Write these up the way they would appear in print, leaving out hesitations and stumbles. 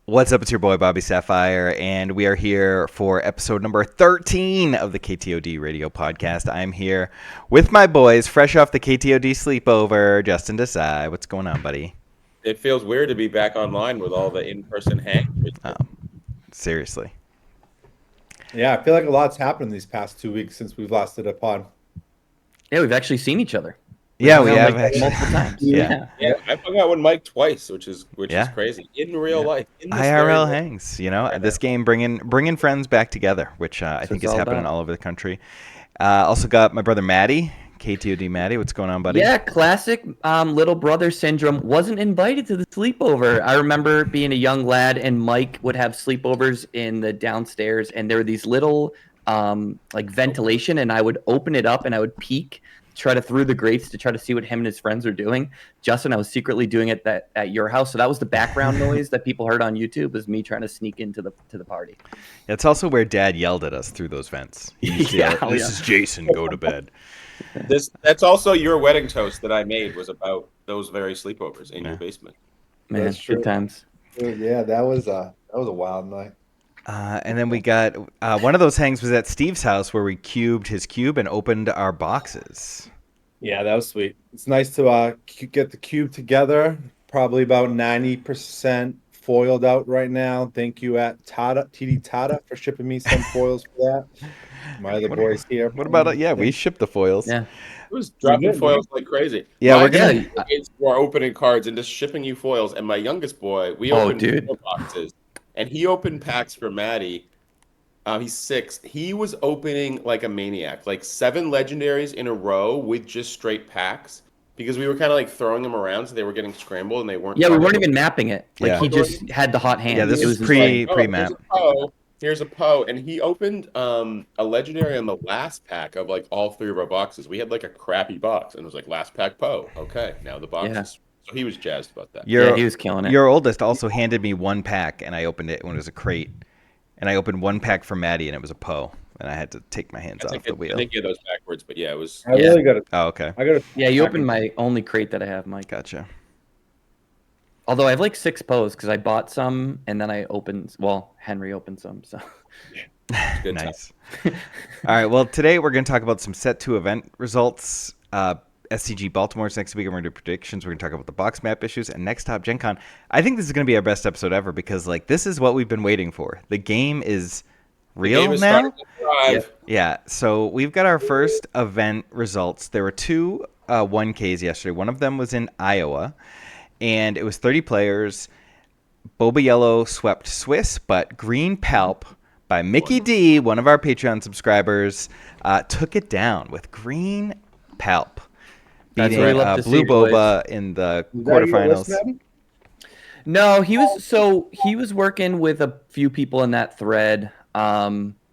What's up? It's your boy Bobby Sapphire, and we are here for episode number 13 of the KTOD radio podcast. I'm here with my boys, fresh off the KTOD sleepover. Justin Desai, what's going on, buddy? It feels weird to be back online with all the in-person hang. Oh, seriously. Yeah, I feel like a lot's happened these past 2 weeks since we've last did a pod. Yeah, we've actually seen each other. Yeah, we have like actually multiple times. Yeah. I've hung out with Mike twice, which is Yeah. crazy in real life. In this IRL very life. hangs. You know, this game bringing friends back together, which I think is all happening about. all over the country. Also got my brother Maddie, KTOD Maddie. What's going on, buddy? Yeah, classic little brother syndrome. Wasn't invited to the sleepover. I remember being a young lad, and Mike would have sleepovers in the downstairs, and there were these little like ventilation, and I would open it up and I would peek, try to through the grates to try to see what him and his friends were doing. Justin, I was secretly doing it at your house, so that was the background noise that people heard on YouTube, was me trying to sneak into the party. It's also where Dad yelled at us through those vents. He used to yell, this is Jason. Go to bed. That's also your wedding toast that I made was about those very sleepovers in your basement. Man, That's true. good times. Yeah, that was a wild night. And then we got one of those hangs was at Steve's house where we cubed his cube and opened our boxes. Yeah, that was sweet. It's nice to get the cube together. Probably about 90% foiled out right now. Thank you at TD Tata for shipping me some foils for that. My other boys here. What about it? Yeah, we shipped the foils. Yeah. It was dropping foils like crazy. Yeah, My we're gonna. kids were opening cards and just shipping you foils. And my youngest boy, we opened four boxes, and he opened packs for Maddie. He's 6. He was opening like a maniac, like 7 legendaries in a row with just straight packs, because we were kind of like throwing them around, so they were getting scrambled and they weren't. Yeah, we weren't even mapping it. Like Yeah. he just had the hot hand. Yeah, this It was insane. pre-map. Here's a Poe, and he opened a legendary on the last pack of like all 3 of our boxes. We had like a crappy box, and it was like last pack Poe. Okay, now the boxes. Yeah. So he was jazzed about that. Yeah, he was killing it. Your oldest also handed me one pack, and I opened it when it was a crate. And I opened one pack for Maddie, and it was a Poe, and I had to take my hands off the wheel. I think you had those backwards, but yeah, it was. I really got to. Oh, okay. Yeah, you opened my only crate that I have, Mike. Gotcha. Although I have like 6 Poes because I bought some and then I opened. Well, Henry opened some, so. Good Nice. All right. Well, today we're going to talk about some Set 2 event results. SCG Baltimore's next week. We're going to do predictions. We're going to talk about the box map issues. And next up, Gen Con. I think this is going to be our best episode ever because, like, this is what we've been waiting for. The game is real now. Yeah. So we've got our first event results. There were 2 1Ks yesterday. One of them was in Iowa, and it was 30 players. Boba Yellow swept Swiss, but Green Palp by Mickey D, one of our Patreon subscribers, took it down with Green Palp. Beating Blue Boba in the quarterfinals. No, he was working with a few people in that thread.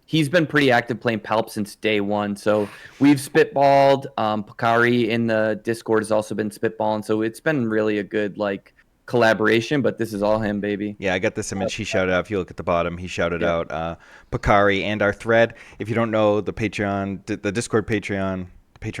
He's been pretty active playing Palp since day one. So we've spitballed. Pakari in the Discord has also been spitballing. So it's been really a good like collaboration. But this is all him, baby. Yeah, I got this image. He shouted out. If you look at the bottom, he shouted out Pakari and our thread. If you don't know, the Discord Patreon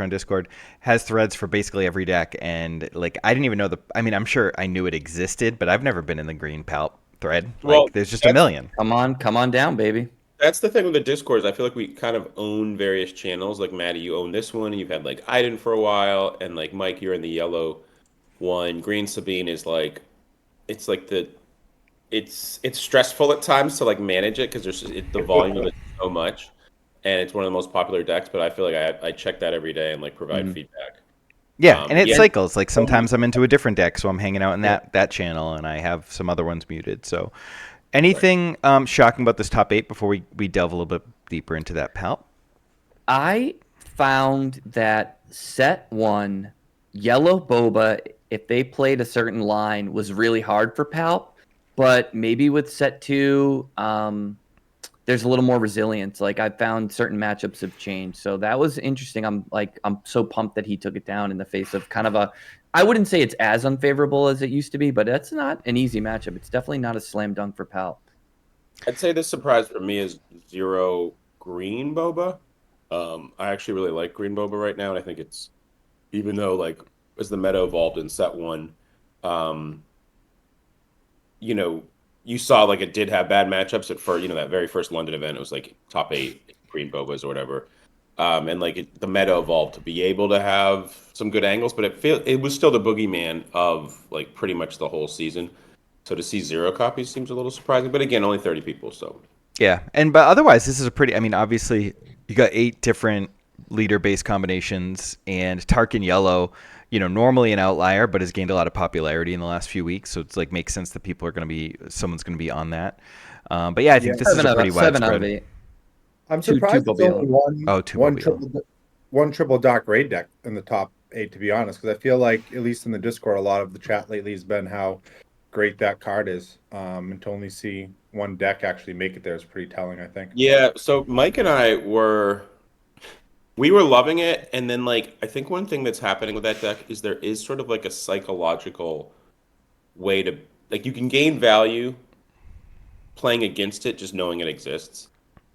Discord has threads for basically every deck, and like I didn't even know I'm sure I knew it existed, but I've never been in the Green Palp thread. Like there's just a million. Come on down, baby. That's the thing with the Discords. I feel like we kind of own various channels. Like Maddie, you own this one. You've had like Iden for a while, and like Mike, you're in the yellow one. Green Sabine is like, it's like it's stressful at times to like manage it because the volume of it is so much. And it's one of the most popular decks, but I feel like I check that every day and like provide feedback. Yeah, and it cycles. Like sometimes I'm into a different deck, so I'm hanging out in that channel, and I have some other ones muted. So, anything shocking about this top 8 before we delve a little bit deeper into that, Palp? I found that set 1, Yellow Boba, if they played a certain line, was really hard for Palp. But maybe with set 2, there's a little more resilience. Like I found certain matchups have changed. So that was interesting. I'm so pumped that he took it down in the face of kind of I wouldn't say it's as unfavorable as it used to be, but that's not an easy matchup. It's definitely not a slam dunk for Palp. I'd say this surprise for me is 0 Green Boba. I actually really like Green Boba right now, and I think it's, even though like as the meta evolved in set 1, you saw like it did have bad matchups at first. That very first London event, it was like top 8 green bobas or whatever. And like the meta evolved to be able to have some good angles, but it was still the boogeyman of like pretty much the whole season. So to see 0 copies seems a little surprising, but again, only 30 people, so. Yeah, but otherwise, this is a pretty. I mean, obviously, you got 8 different leader-based combinations, and Tarkin Yellow, normally an outlier, but has gained a lot of popularity in the last few weeks. So it's like makes sense that someone's going to be on that. But yeah, I think this is a pretty seven out of widespread. 8. I'm Two surprised it's Bobby only two one Bobby. one triple dark raid deck in the top 8, to be honest, because I feel like, at least in the Discord, a lot of the chat lately has been how great that card is. And to only see one deck actually make it there is pretty telling, I think. Yeah, so Mike and I we were loving it, and then like I think one thing that's happening with that deck is there is sort of like a psychological way to like you can gain value playing against it just knowing it exists.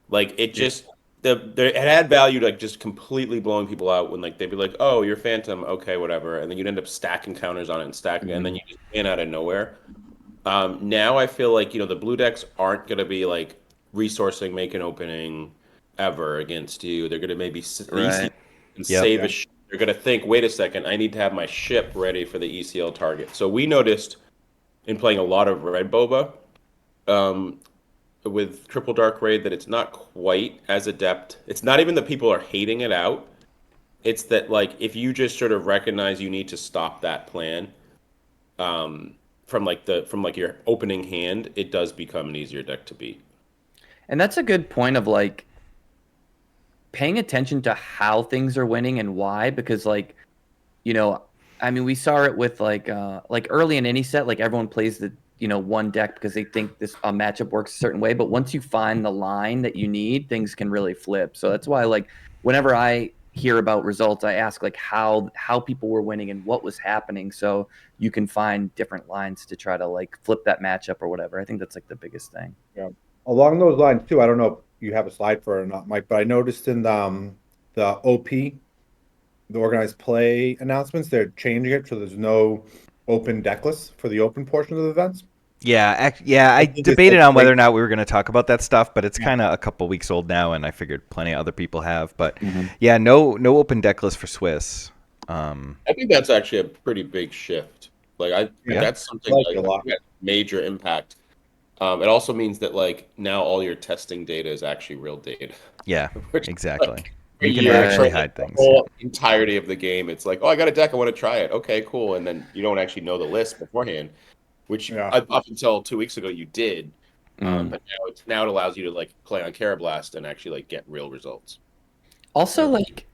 Like it just it had value to like just completely blowing people out when like they'd be like, "Oh, you're Phantom, okay, whatever," and then you'd end up stacking counters on it and stacking, and then you just win out of nowhere. Now I feel like the blue decks aren't gonna be like resourcing, make an opening ever against you. They're gonna maybe Right. and Yep. save a. They're gonna think, wait a second, I need to have my ship ready for the ECL target. So we noticed in playing a lot of red boba, um, with triple dark raid that it's not quite as adept. It's not even that people are hating it out. It's that like if you just sort of recognize you need to stop that plan, from like your opening hand, it does become an easier deck to beat. And that's a good point of like paying attention to how things are winning and why, because like, I mean, we saw it with like early in any set, like everyone plays the, one deck because they think this matchup works a certain way. But once you find the line that you need, things can really flip. So that's why like whenever I hear about results, I ask like how people were winning and what was happening, so you can find different lines to try to like flip that matchup or whatever. I think that's like the biggest thing. Yeah. Along those lines too, I don't know if you have a slide for it or not, Mike, but I noticed in the OP, the organized play announcements, they're changing it so there's no open deck list for the open portion of the events. Yeah, I think it's debated like on whether or great. not we were going to talk about that stuff, but it's Yeah. kind of a couple weeks old now, and I figured plenty of other people have. But yeah, no open deck list for Swiss. I think that's actually a pretty big shift. Like Yeah. that's I something like like it a lot. that major impact. It also means that like now all your testing data is actually real data. Yeah, Which, exactly. like, You can year actually for, like, hide the things. whole entirety of the game. It's like, oh, I got a deck, I want to try it. Okay, cool. And then you don't actually know the list beforehand, which Yeah. up until 2 weeks ago you did. Mm. But now it allows you to like play on Carablast and actually like get real results. Also, like,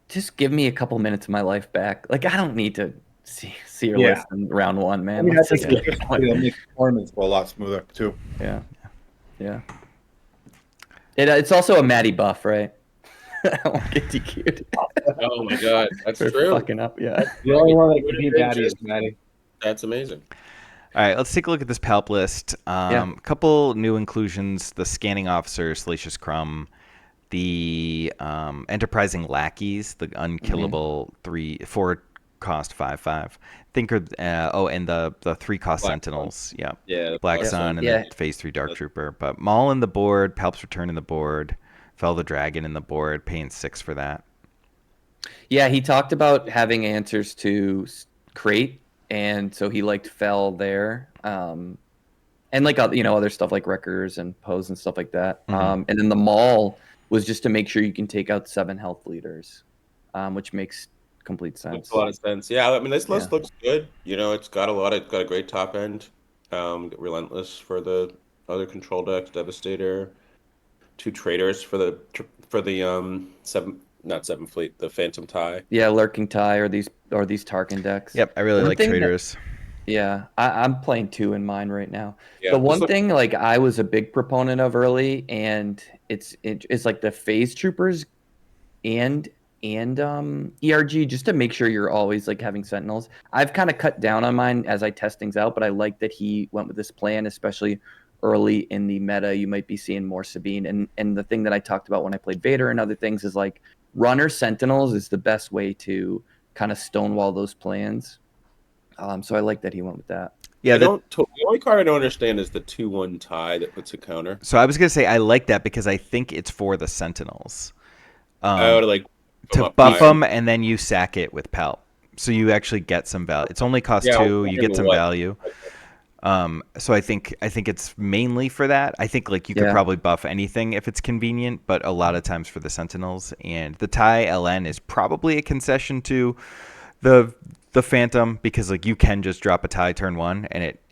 just give me a couple minutes of my life back. Like, I don't need to see your Yeah. list in round 1, man. I mean, I Let's think just get it'll make tournaments go a lot smoother too. Yeah. It's also a Matty buff, right? I won't get DQ'd Oh my god, that's for true. fucking up. Yeah. The only one that can beat Maddie is Maddie. That's amazing. All right, let's take a look at this Palp list. A couple new inclusions: the Scanning Officer, Salacious Crumb, the Enterprising Lackeys, the unkillable 4 cost 5/5. Thinker, and the 3 cost Black Sentinels. Yeah, Yeah, Black Sun and Yeah. the Phase 3 Dark Trooper. But Maul in the board, Palp's Return in the board, Fell the Dragon in the board, paying 6 for that. Yeah, he talked about having answers to crate, and so he liked Fell there. And like other stuff like Wreckers and Pose and stuff like that. And then the Maul was just to make sure you can take out 7 health leaders, which makes complete sense. Makes a lot of sense. Yeah, I mean this list looks good. It's got a great top end. Relentless for the other control decks, Devastator, 2 traders for the seven fleet, the Phantom Tie. Yeah, Lurking Tie or these Tarkin decks. Yep, I really like traders. I'm playing 2 in mine right now. Yeah, the one thing like I was a big proponent of early, and it's like the phase troopers and ERG, just to make sure you're always like having sentinels. I've kind of cut down on mine as I test things out, but I like that he went with this plan, especially early in the meta. You might be seeing more Sabine, and the thing that I talked about when I played Vader and other things is like runner sentinels is the best way to kind of stonewall those plans. So I like that he went with that. Yeah, The only card I don't understand is the 2/1 tie that puts a counter. so I was gonna say I like that because I think it's for the Sentinels. I would like them To up buff higher. them and then you sack it with Pelt. So you actually get some value. It's only cost Yeah, I was 2. You get wondering some what. value. So I think it's mainly for that. I think like you could Yeah. probably buff anything if it's convenient, but a lot of times for the Sentinels and the tie LN is probably a concession to the Phantom because like you can just drop a tie turn 1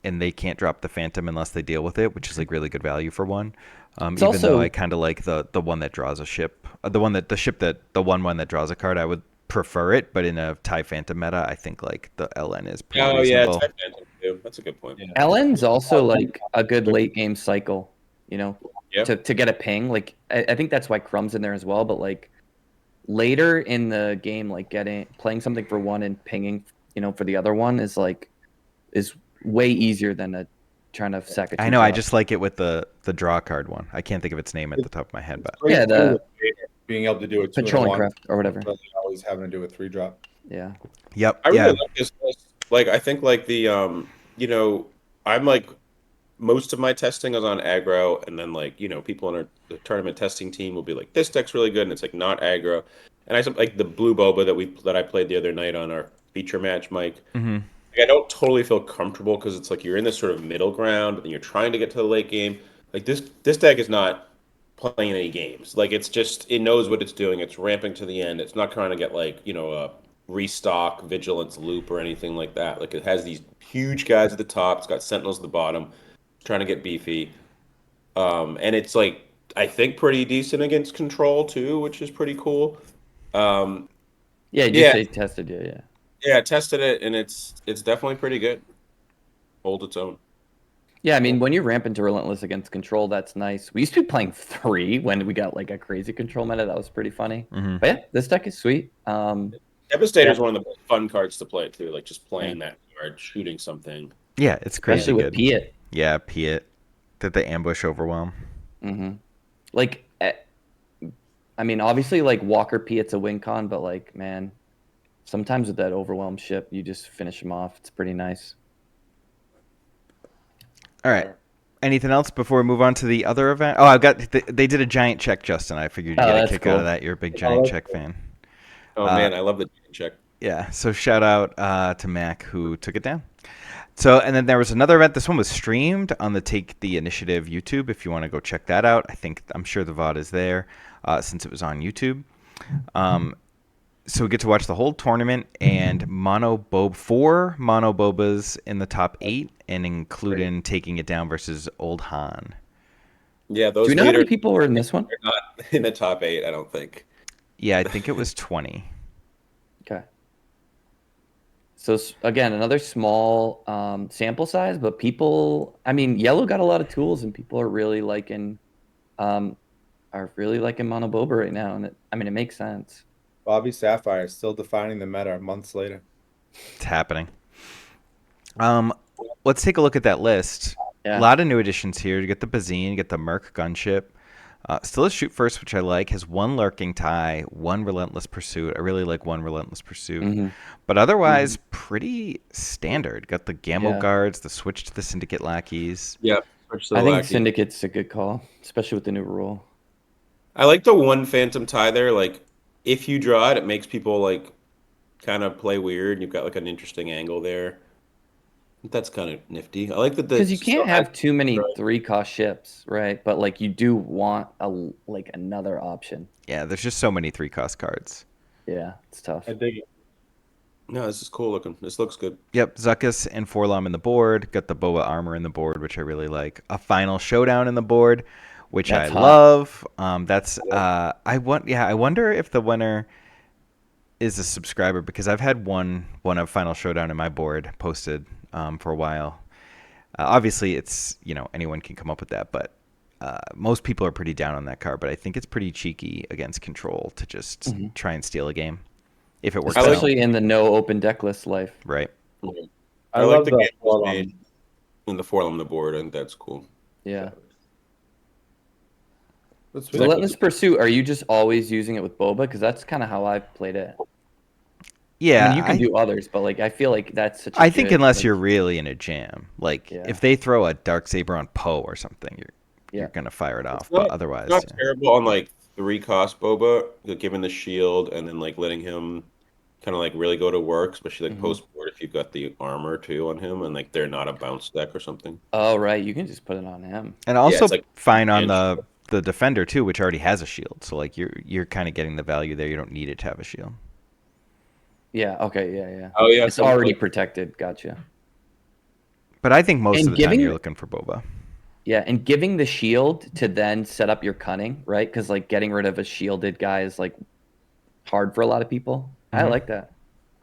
and they can't drop the Phantom unless they deal with it, which is like really good value for one. It's Even though also I kind of like the one that draws a ship, the 1/1 that draws a card, I would prefer it, but in a tie Phantom meta, I think like the LN is pretty Oh yeah, reasonable. Type Phantom too. That's a good point. Yeah. Ellen's also like a good late game cycle, Yeah. to get a ping. Like I think that's why Crumb's in there as well. But like later in the game, like playing something for one and pinging, for the other one is way easier than trying to sack a I two know. I drop. just like it with the draw card one. I can't think of its name at the top of my head, but Great Yeah, too, the with being able to do a 2 and a patrolling 1, craft or whatever. rather than always having to do a 3-drop. Yeah. yep, I really yeah. like this list. Like I think like I'm like most of my testing is on aggro, and then like people on the tournament testing team will be like, this deck's really good, and it's like not aggro. And I like the blue boba that I played the other night on our feature match, Mike. hmm Like, I don't totally feel comfortable because it's like you're in this sort of middle ground, and you're trying to get to the late game. Like this deck is not playing any games. Like it's just it knows what it's doing. It's ramping to the end. It's not trying to get like a restock vigilance loop or anything like that. Like it has these huge guys at the top. It's got sentinels at the bottom. It's trying to get beefy. And it's like I think pretty decent against control too, which is pretty cool. Um, Yeah, you yeah, say tested, yeah. yeah, I tested it, and it's definitely pretty good. Hold its own. Yeah, I mean, when you ramp into Relentless against control, that's nice. We used to be playing 3 when we got like a crazy control meta. That was pretty funny. hmm But yeah, this deck is sweet. Devastator Yeah. is one of the most fun cards to play too. Like just playing Yeah. that card, shooting something. Yeah, it's crazy Especially with good. Piet. Yeah, Piet. Did the ambush overwhelm? Mm-hmm. Like, I mean, obviously, like Walker Piet's a win con, but like, man, sometimes with that overwhelmed ship, you just finish him off. It's pretty nice. All right. Anything else before we move on to the other event? Oh, they did a giant check, Justin. I figured you'd Oh, get a that's kick cool. out of that. You're a big giant check fan. Oh man, I love the check. Yeah. So shout out to Mac who took it down. So and then there was another event. This one was streamed on the Take the Initiative YouTube. If you want to go check that out, I'm sure the VOD is there since it was on YouTube. So we get to watch the whole tournament and four mono bobas in the top 8, and including taking it down versus Old Han. Yeah, Do those we know how many leaders people were in this one? are not in the top 8. I don't think. Yeah, I think it was 20. Okay. So again, another small sample size, but people. I mean, yellow got a lot of tools, and people are really liking Mono Boba right now, and it makes sense. Bobby Sapphire is still defining the meta months later. It's happening. Let's take a look at that list. Yeah. A lot of new additions here. You get the Bazine, you get the Merc gunship. Still a shoot first, which I like. Has 1 lurking tie, 1 relentless pursuit. I really like 1 relentless pursuit. Mm-hmm. But otherwise, pretty standard. Got the Gamma Yeah. guards, the switch to the Syndicate lackeys. Yeah, I think Syndicate's a good call, especially with the new rule. I like the 1 phantom tie there. Like if you draw it, it makes people like kind of play weird. You've got like an interesting angle there. That's kind of nifty. I like that Because you can't have too many 3-cost ships, right? But like you do want another option. Yeah, there's just so many 3-cost cards. Yeah, it's tough. I dig it. No, this is cool looking. This looks good. Yep, Zuckuss and Forlom in the board. Got the Boa armor in the board, which I really like. A final showdown in the board, which That's I hot. love. I wonder if the winner is a subscriber because I've had one of Final Showdown in my board posted for a while. Obviously, it's anyone can come up with that, but most people are pretty down on that card. But I think it's pretty cheeky against control to just try and steal a game if it works out. Especially in the no open deck list life. Right. I love like the the game was Forlom. made in the Forlom on the board. I think that's cool. Yeah. That's sweet. Relentless Pursuit, are you just always using it with Boba? Because that's kind of how I've played it. Yeah, I mean, you can do others, but like I feel like that's such a I think good, unless like, you're really in a jam, like Yeah. if they throw a Darksaber on Poe or something, you're Yeah. gonna fire it It's off. But not it's otherwise, not yeah. terrible on like 3 cost Boba, like, given the shield and then like letting him kind of like really go to work, especially like Mhm. post board if you've got the armor too on him and like they're not a bounce deck or something. Oh, right. You can just put it on him. And Yeah, it's also like fine on and the defender too, which already has a shield. So like you're kind of getting the value there. You don't need it to have a shield. Yeah. Okay. Yeah. Yeah. oh yeah, It's some already like protected. Gotcha. But I think most of And the time giving you're the looking for Boba. Yeah, and giving the shield to then set up your cunning, right? Because like getting rid of a shielded guy is like hard for a lot of people. I Mhm. like that.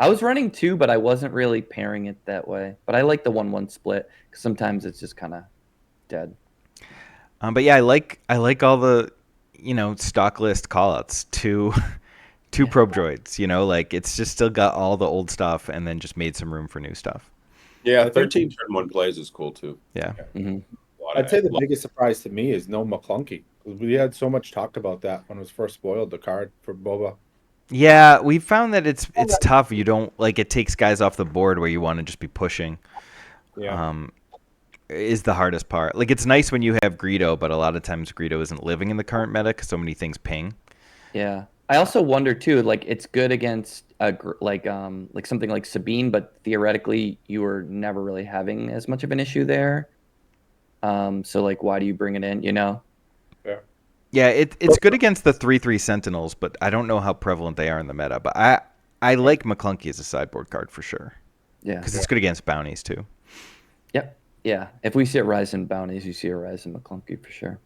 I was running two, but I wasn't really pairing it that way. But I like the 1-1 split because sometimes it's just kind of dead. But yeah, I like all the stock list callouts to two Yeah. probe droids. Like it's just still got all the old stuff and then just made some room for new stuff. yeah, I think 13 turn one plays is cool too. Yeah. Hmm. A lot I'd say the lot- biggest surprise to me is no McClunky, because we had so much talked about that when it was first spoiled, the card for Boba. Yeah, we found that it's tough. You don't like it takes guys off the board where you want to just be pushing. Yeah. Is the hardest part. Like it's nice when you have Greedo, but a lot of times Greedo isn't living in the current meta because so many things ping. Yeah. I also wonder too, like it's good against like something like Sabine, but theoretically you were never really having as much of an issue there. So like why do you bring it in, you know? Yeah. Yeah, it's good against the 3/3 Sentinels, but I don't know how prevalent they are in the meta. But I like McClunky as a sideboard card for sure Yeah. because it's good against bounties too. Yep. Yeah. If we see a rise in bounties, you see a rise in McClunky for sure.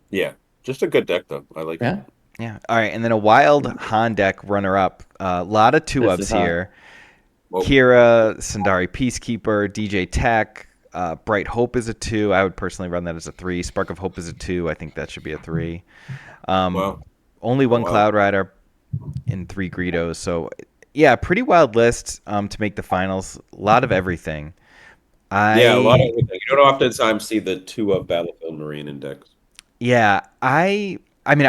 Yeah, just a good deck though. I like Yeah. it. Yeah. All right, and then a wild Han deck runner up. A lot of two This ups is hot. here. Well, Kira, Sundari Peacekeeper, DJ Tech, Bright Hope is a 2. I would personally run that as a 3. Spark of Hope is a 2. I think that should be a 3. wow. Only one wow. Cloud Rider and 3 Greedos. So, yeah, pretty wild list to make the finals. A lot of everything. Yeah, a lot of everything. You don't oftentimes see the 2 of Battlefield Marine index. Yeah, I mean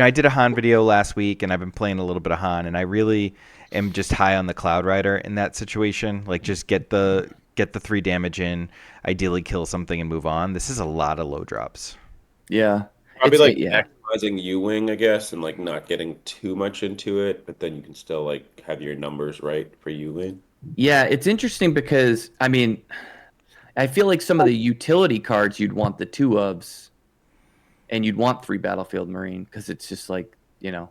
I did a Han video last week and I've been playing a little bit of Han and I really am just high on the Cloud Rider in that situation. Like just get the 3 damage in, ideally kill something and move on. This is a lot of low drops. Yeah. Probably like yeah. maximizing U-Wing, I guess, and like not getting too much into it, but then you can still like have your numbers right for U-Wing. Yeah, it's interesting because I mean, I feel like some of the utility cards you'd want the 2 ofs and you'd want 3 Battlefield Marine because it's just like, you know,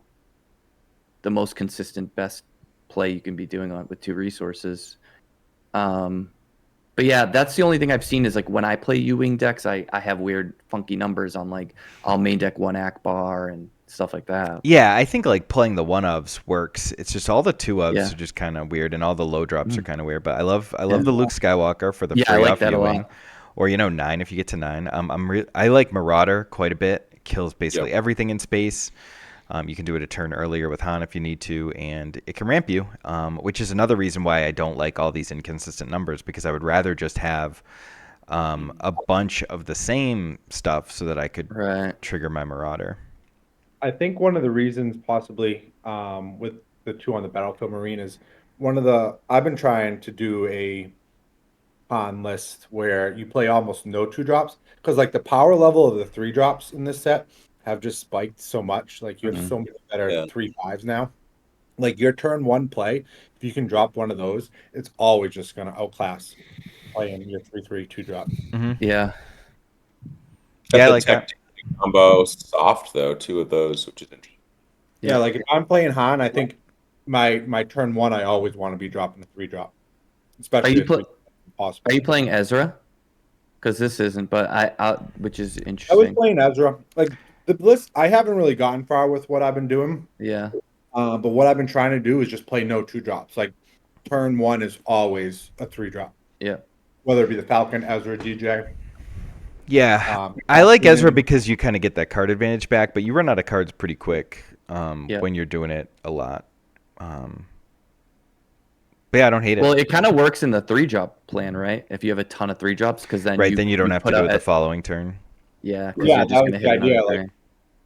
the most consistent best play you can be doing on with 2 resources. But yeah, that's the only thing I've seen is like when I play U-Wing decks, I have weird funky numbers on like I'll main deck 1 Akbar and stuff like that. Yeah, I think like playing the 1-ofs works. It's just all the 2-ofs Yeah. are just kind of weird and all the low drops are kind of weird, but I love Yeah. the Luke Skywalker for the Yeah, I free like off that a lot. U-Wing. Or 9 if you get to 9. I like Marauder quite a bit. It kills basically everything in space. You can do it a turn earlier with Han if you need to, and it can ramp you, which is another reason why I don't like all these inconsistent numbers, because I would rather just have a bunch of the same stuff so that I could Right. trigger my Marauder. I think one of the reasons possibly with the 2 on the Battlefield Marine is I've been trying to do a Han list where you play almost no 2 drops, because like the power level of the 3 drops in this set have just spiked so much. Like you have so many better 3/5s now. Like your turn 1 play, if you can drop one of those, it's always just gonna outclass playing your 3/3 2 drop. Yeah. Yeah, I The like that. tech combo soft though, 2 of those, which is interesting. Yeah, like if I'm playing Han, I think my turn 1 I always want to be dropping the 3 drop. Especially you a 3 possible. Are you playing Ezra? Because this isn't, but which is I was interesting. playing Ezra. Like the list, I haven't really gotten far with what I've been doing. Yeah. But what I've been trying to do is just play no 2 drops. Like turn 1 is always a 3 drop. Yeah. Whether it be the Falcon, Ezra, DJ. Yeah, I like Ezra because you kind of get that card advantage back, but you run out of cards pretty quick when you're doing it a lot. But yeah, I don't hate it. Well, it kind of works in the 3 drop plan, right? If you have a ton of 3 drops, because then then you don't have to do it the following turn. Yeah. Yeah, you're just that was gonna the hit idea. another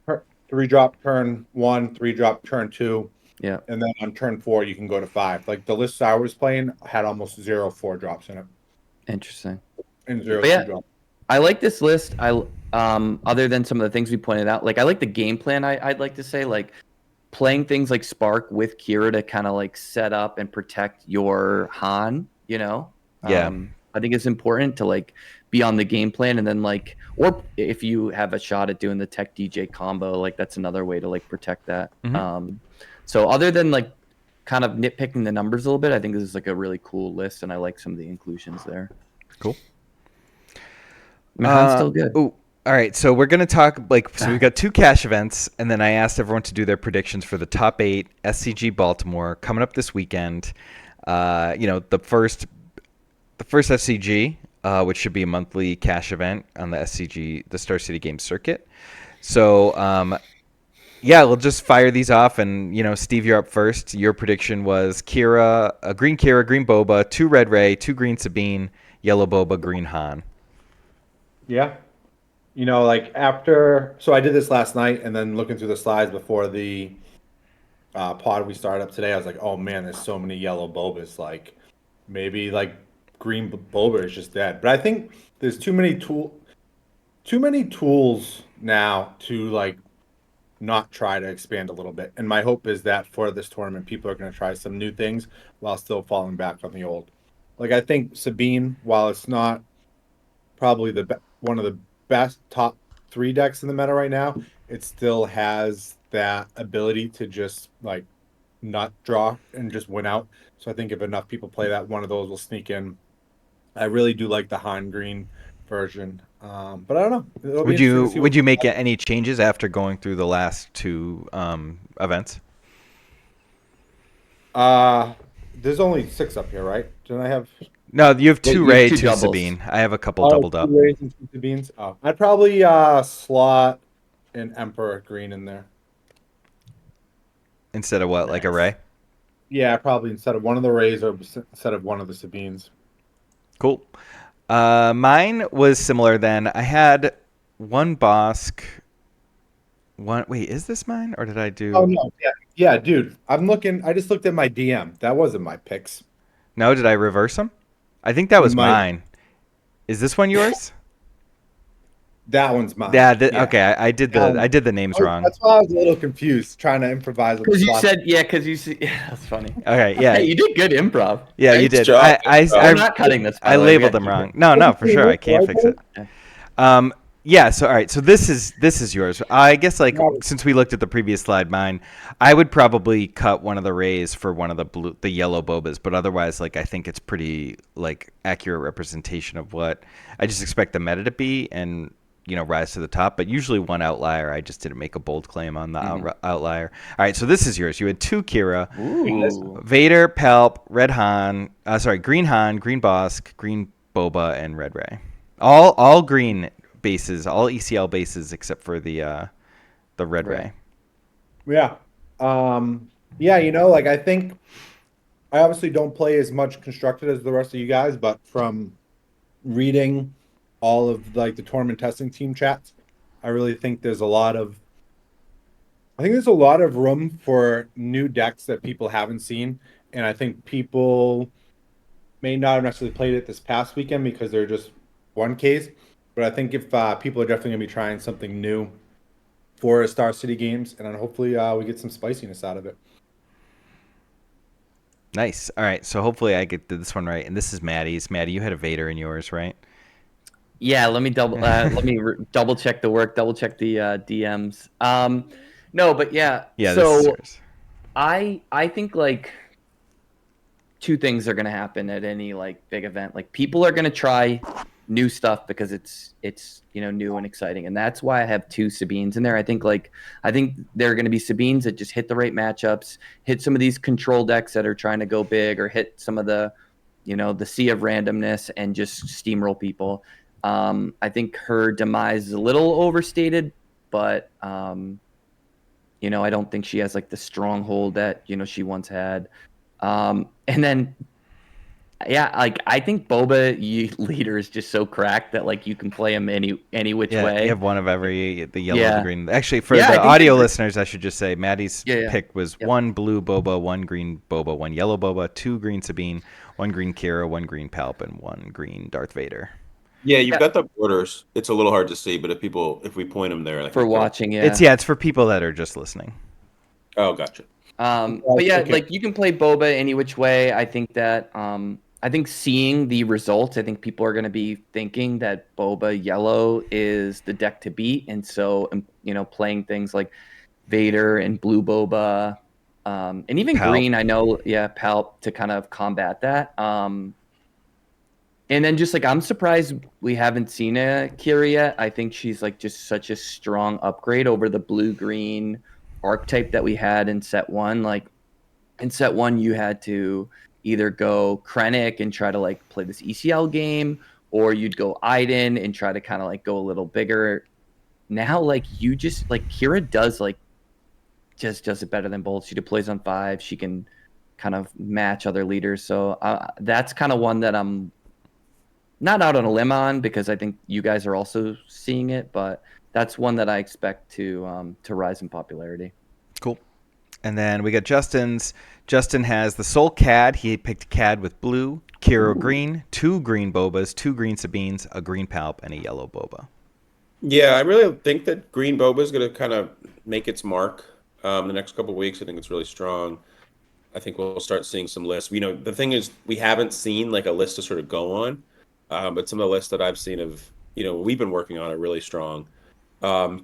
Like 3 drop turn 1, 3 drop turn 2. Yeah. And then on turn 4, you can go to 5. Like the lists I was playing had almost 0 4-drops in it Interesting. and 0 But yeah, 2-drops. I like this list. Other than some of the things we pointed out, like I like the game plan. I'd like to say like playing things like Spark with Kira to kind of like set up and protect your Han. Yeah. I think it's important to like be on the game plan, and then like, or if you have a shot at doing the Tech DJ combo, like that's another way to like protect that. So other than like kind of nitpicking the numbers a little bit, I think this is like a really cool list, and I like some of the inclusions there. Cool. I mean, Han's still good. Oh, all right. So we're gonna talk so we've got 2 cash events, and then I asked everyone to do their predictions for the top 8 SCG Baltimore coming up this weekend. The first SCG, which should be a monthly cash event on the SCG, the Star City Games circuit. So yeah, we'll just fire these off, and Steve, you're up first. Your prediction was green Kira, green Boba, 2 red Ray, 2 green Sabine, yellow Boba, green Han. Yeah. Like so I did this last night, and then looking through the slides before the pod we started up today, I was like, oh man, there's so many yellow Bobas. Like maybe like green Boba is just dead. But I think there's too many tools now to like not try to expand a little bit. And my hope is that for this tournament, people are going to try some new things while still falling back on the old. Like I think Sabine, while it's not probably one of the best top 3 decks in the meta right now, it still has that ability to just like not draw and just win out. So I think if enough people play that, one of those will sneak in. I really do like the Han Green version, but I don't know. It'll be interesting to see Would you make any changes after going through the last 2 events? There's only 6 up here, right? Didn't I have? No, you have 2 you have Ray, 2 2 doubles. Sabine. I have a couple doubled 2 up Rays and 2 Sabines. Oh, I'd probably slot an Emperor Green in there. instead of what, like a Ray? Yeah, probably instead of one of the Rays or instead of one of the Sabines. Cool. Mine was similar then. I had 1 Bosk. Wait, is this mine, or did I do? Oh no, yeah, dude. I just looked at my DM. That wasn't my picks. No, did I reverse them? I think that was might. mine. Is this one yours? That one's mine. Yeah. Okay. I did the names wrong. That's why I was a little confused trying to improvise. Because you said, yeah, that's funny. Okay. Yeah. Hey, you did good improv. Yeah, you Nice did. job. I'm not cutting this. by I the way. We labeled got them to keep wrong. it. No, for sure. I can't fix it. Yeah. So all right. So this is yours. I guess since we looked at the previous slide, mine, I would probably cut one of the Rays for one of the yellow Bobas, but otherwise, I think it's pretty accurate representation of what I just expect the meta to be, and rise to the top. But usually one outlier. I just didn't make a bold claim on the outlier. All right. So this is yours. You had 2 Kira, Ooh. Vader, Palp, Red Han. Green Han, Green Bosk, Green Boba, and Red Ray. All green bases, all ECL bases except for the Red Ray. Yeah. I think I obviously don't play as much constructed as the rest of you guys, but from reading all of the tournament testing team chats, I really think there's a lot of room for new decks that people haven't seen, and I think people may not have necessarily played it this past weekend because they're just 1Ks. But I think if people are definitely going to be trying something new for Star City Games, and then hopefully we get some spiciness out of it. Nice. All right. So hopefully I get this one right. And this is Maddie's. Maddie, you had a Vader in yours, right? Yeah, let me double check the work, double check the DMs. No, but yeah. Yeah. So this is yours. I think 2 things are gonna happen at any big event. People are gonna try new stuff because it's new and exciting, and that's why I have 2 Sabines in there. I think there are going to be Sabines that just hit the right matchups, hit some of these control decks that are trying to go big, or hit some of the the sea of randomness and just steamroll people. I think her demise is a little overstated, but I don't think she has the stronghold that she once had. And then Yeah, like I think Boba leader is just so cracked that like you can play him any which Yeah, way. you have one of every, the yellow, the Yeah. green. Actually, for Yeah, the I think audio they're- listeners, I should just say Maddie's Yeah, yeah. pick was Yep. 1 blue Boba, 1 green Boba, 1 yellow Boba, 2 green Sabine, 1 green Kira, 1 green Palp, and 1 green Darth Vader. Yeah, you've Yeah. got the borders. It's a little hard to see, but if we point them there, I For think they'll. watching, yeah. It's for people that are just listening. Oh, gotcha. But yeah, Okay. like you can play Boba any which way. I think that I think seeing the results, I think people are going to be thinking that Boba yellow is the deck to beat, and so playing things like Vader and blue Boba, and even Palp. green. I know, yeah, Palp to kind of combat that. And then just like I'm surprised we haven't seen a Kira yet. I think she's like just such a strong upgrade over the blue green archetype that we had in set one. Like in set one, you had to either go Krennic and try to like play this ECL game, or you'd go Iden and try to kind of like go a little bigger. Now, like you just like Kira does like just does it better than both. She deploys on 5. She can kind of match other leaders. So that's kind of one that I'm not out on a limb on because I think you guys are also seeing it, but that's one that I expect to rise in popularity. Cool. And then we got Justin's. Justin has the Soul Cad. He picked Cad with blue, Kira green, 2 green Bobas, 2 green Sabines, a green Palp, and a yellow Boba. Yeah, I really think that Green Boba is going to kind of make its mark the next couple of weeks. I think it's really strong. I think we'll start seeing some lists. The thing is, we haven't seen like a list to sort of go on, but some of the lists that I've seen we've been working on are really strong.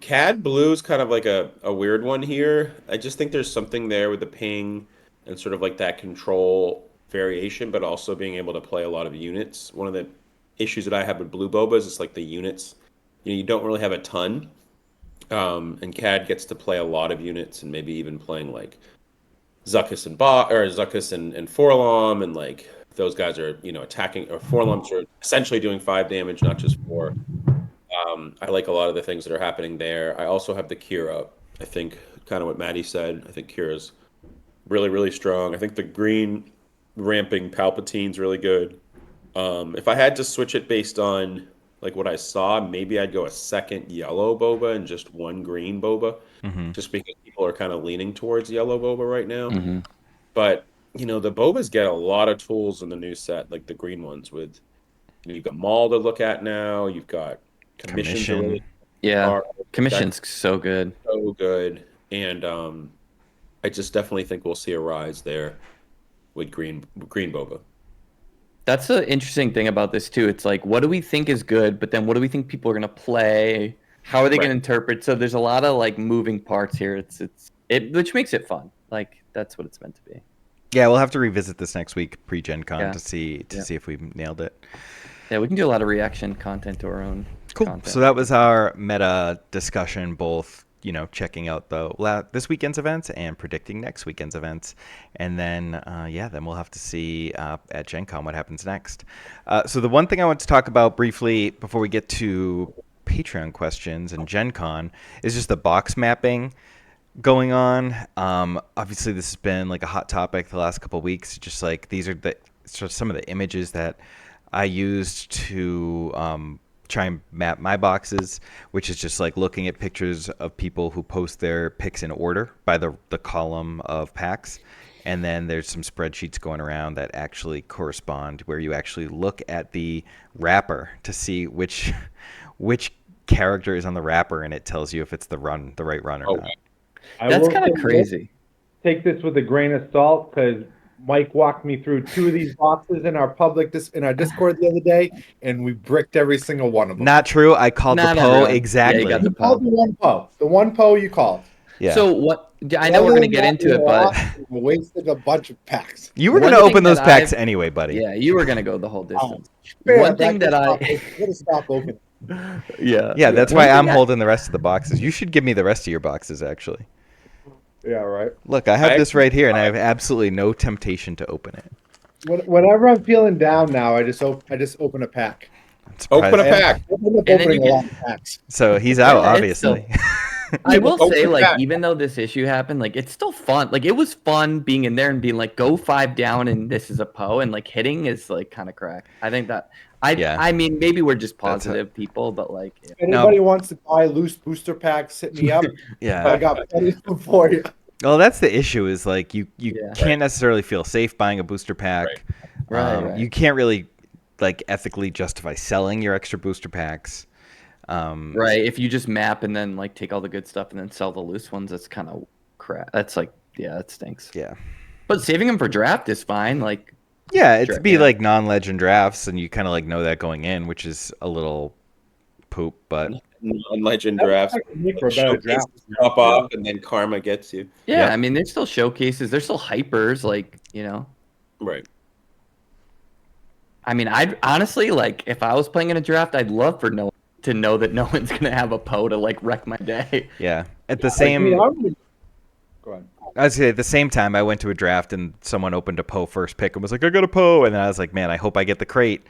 CAD Blue is kind of like a weird one here. I just think there's something there with the ping and sort of like that control variation, but also being able to play a lot of units. One of the issues that I have with Blue Boba is like the units. You don't really have a ton, and CAD gets to play a lot of units and maybe even playing like Zuckuss and Forlom, and like those guys are attacking, or Forloms are essentially doing 5 damage, not just 4. I like a lot of the things that are happening there. I also have the Kira. I think kind of what Maddie said. I think Kira's really, really strong. I think the green ramping Palpatine's really good. If I had to switch it based on like what I saw, maybe I'd go a second yellow Boba and just 1 green Boba, just because people are kind of leaning towards yellow Boba right now. Mm-hmm. But the Bobas get a lot of tools in the new set, like the green ones. With you've got Maul to look at now. You've got commissions are really Yeah, are commission's so good. so good, and I just definitely think we'll see a rise there with green Boba. That's the interesting thing about this too. It's like, what do we think is good, but then what do we think people are gonna play? How are they gonna interpret? So there's a lot of like moving parts here. Which makes it fun. Like that's what it's meant to be. Yeah, we'll have to revisit this next week pre-Gen Con Yeah. to see if we nailed it. Yeah, we can do a lot of reaction content to our own Cool. content. So that was our meta discussion, both checking out this weekend's events and predicting next weekend's events, and then then we'll have to see at Gen Con what happens next. So the one thing I want to talk about briefly before we get to Patreon questions and Gen Con is just the box mapping going on. Obviously, this has been like a hot topic the last couple of weeks. Just like these are some of the images that I used to try and map my boxes, which is just like looking at pictures of people who post their picks in order by the column of packs. And then there's some spreadsheets going around that actually correspond, where you actually look at the wrapper to see which character is on the wrapper, and it tells you if it's the right run or not. That's kind of crazy. Take this with a grain of salt, because Mike walked me through 2 of these boxes in our Discord the other day, and we bricked every single one of them. Not true. I called the Poe everyone. exactly. Yeah, you got You called the one Poe. The one Poe you called. Yeah. So what? I know we're gonna get into it, but we wasted a bunch of packs. You were One going to thing open those that packs anyway, buddy. yeah, you were gonna go the whole distance. Fair, One thing that I'm gonna stop opening. Yeah, that's why I'm holding the rest of the boxes. You should give me the rest of your boxes, actually. Yeah, right. Look, I have this right here, and I have absolutely no temptation to open it. Whenever I'm feeling down now, I just open a pack. Open a pack. I end up then opening you a lot of packs. So he's out, Yeah, it's obviously. I will Oh, say, like, yeah. even though this issue happened, like, it's still fun. Like, it was fun being in there and being like, go 5 down and this is a Poe, and like hitting is like kind of crack. I think that Yeah. I mean, maybe we're just That's positive people, but like, If anybody wants to buy loose booster packs, hit me up. Yeah. I got plenty of them for you. Well, that's the issue is like you Yeah. can't necessarily feel safe buying a booster pack. Right. You can't really like ethically justify selling your extra booster packs. Right. If you just map and then like take all the good stuff and then sell the loose ones, that's kind of crap. That's like, yeah, that stinks. Yeah. But saving them for draft is fine. Like, Yeah, it's Sure, be yeah. like non-legend drafts, and you kind of like know that going in, which is a little poop. But Non-legend drafts. That's actually for a better draft. Showcases pop up, and then karma gets you. yeah, Yep. I mean, there's still showcases. There's still hypers. Like, you know, Right. I mean, I'd honestly like if I was playing in a draft, I'd love for to know that no one's gonna have a Poe to like wreck my day. yeah, at the I same, mean, I would- Go ahead. I was at the same time, I went to a draft and someone opened a Poe first pick and was like, "I got a Poe," and then I was like, "Man, I hope I get the crate,"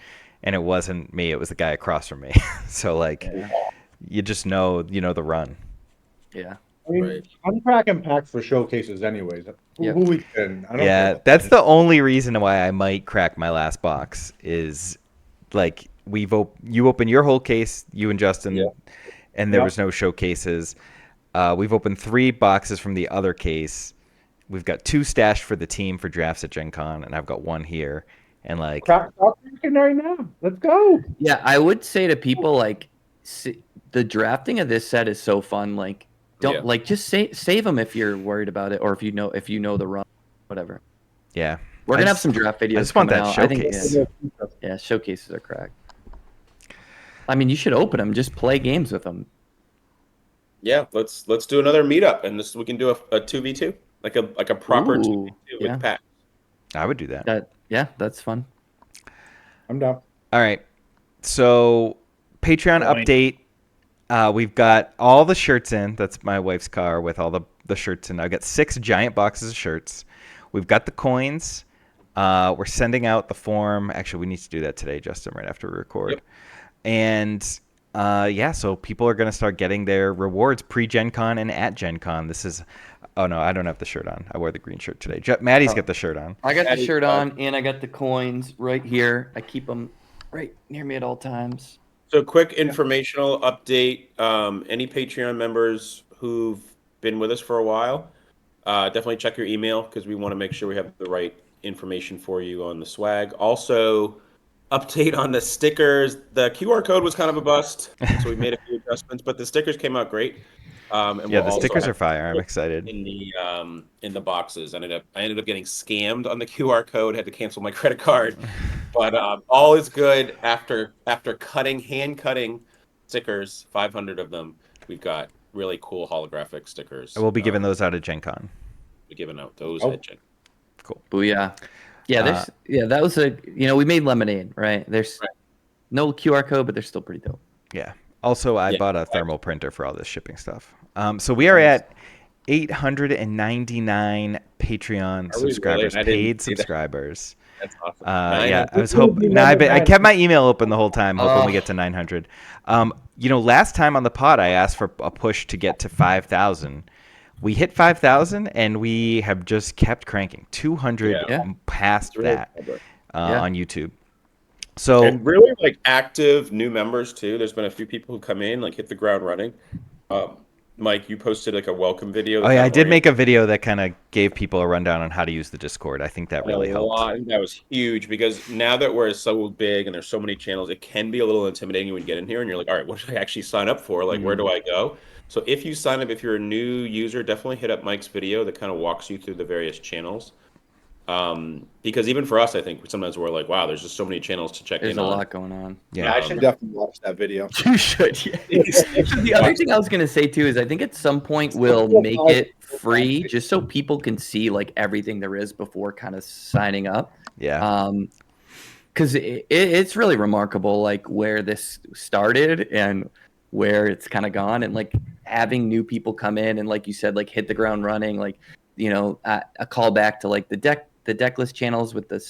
and it wasn't me; it was the guy across from me. So like, you just know, the run. Yeah. I mean, Right. I'm cracking packs for showcases anyways. Yep. Who we can? I don't Yeah, care. that's the only reason why I might crack my last box is like you open your whole case, you and Justin, Yeah. and there Yep. was no showcases. We've opened 3 boxes from the other case. We've got 2 stashed for the team for drafts at Gen Con, and I've got 1 here. And like, Start cracking right now. Let's go. Yeah, I would say to people like the drafting of this set is so fun. Like, don't Yeah. like just save them if you're worried about it or if you know the run, whatever. yeah, We're I gonna have just- some draft videos. I just want coming that out. I think, showcase. yeah, showcases are cracked. I mean, you should open them. Just play games with them. Yeah, let's do another meetup, and we can do a 2v2, like a proper Ooh, 2v2 yeah. with Pat. I would do that. That's fun. I'm down. All right. So Patreon Funny. update. We've got all the shirts in. That's my wife's car with all the shirts in. I've got 6 giant boxes of shirts. We've got the coins. We're sending out the form. Actually, we need to do that today, Justin, right after we record. Yep. And yeah, so people are going to start getting their rewards pre-Gen Con and at Gen Con. This is... Oh, no, I don't have the shirt on. I wore the green shirt today. Maddie's got the shirt on. I got That the is shirt fun. on and I got the coins right here. I keep them right near me at all times. So, quick informational update. Any Patreon members who've been with us for a while, definitely check your email because we want to make sure we have the right information for you on the swag. Also, update on the stickers. The QR code was kind of a bust, so we made a few adjustments, but the stickers came out great. And Yeah, we'll the also stickers have are fire. I'm excited. in the boxes. I ended up getting scammed on the QR code. Had to cancel my credit card, but all is good. After hand cutting stickers, 500 of them, we've got really cool holographic stickers. We'll be giving those out at Gen Con. We're giving out those Oh. at Gen. Cool. Booyah. Yeah, that was we made lemonade, right? There's Right. no QR code, but they're still pretty dope. Yeah. Also, I Yeah. bought a thermal printer for all this shipping stuff. So we are at 899 Patreon Are we subscribers, really? I didn't paid see that. subscribers. That's awesome. Yeah, I was This will hoping. be No, I number kept my email open the whole time, hoping we Oh. get to 900. Last time on the pod, I asked for a push to get to 5,000. We hit 5,000, and we have just kept cranking. 200 Yeah. past It's really that clever. Yeah. on YouTube. So And really like active new members too. There's been a few people who come in, like hit the ground running. Mike, you posted like a welcome video. oh yeah, I did make a video that kind of gave people a rundown on how to use the Discord. I think that really helped. That was huge because now that we're so big and there's so many channels, it can be a little intimidating when you get in here and you're like, all right, what should I actually sign up for? Like, where do I go? So if you sign up, if you're a new user, definitely hit up Mike's video that kind of walks you through the various channels. Because even for us, I think sometimes we're like, wow, there's just so many channels to check There's in a on. lot going on. Yeah. I should definitely watch that video. You should. Yeah. The other thing I was gonna say too is I think at some point we'll make it free just so people can see like everything there is before kind of signing up. Yeah. Because it's really remarkable like where this started and where it's kind of gone, and like having new people come in and like you said, like hit the ground running, like a call back to like the deckless channels with the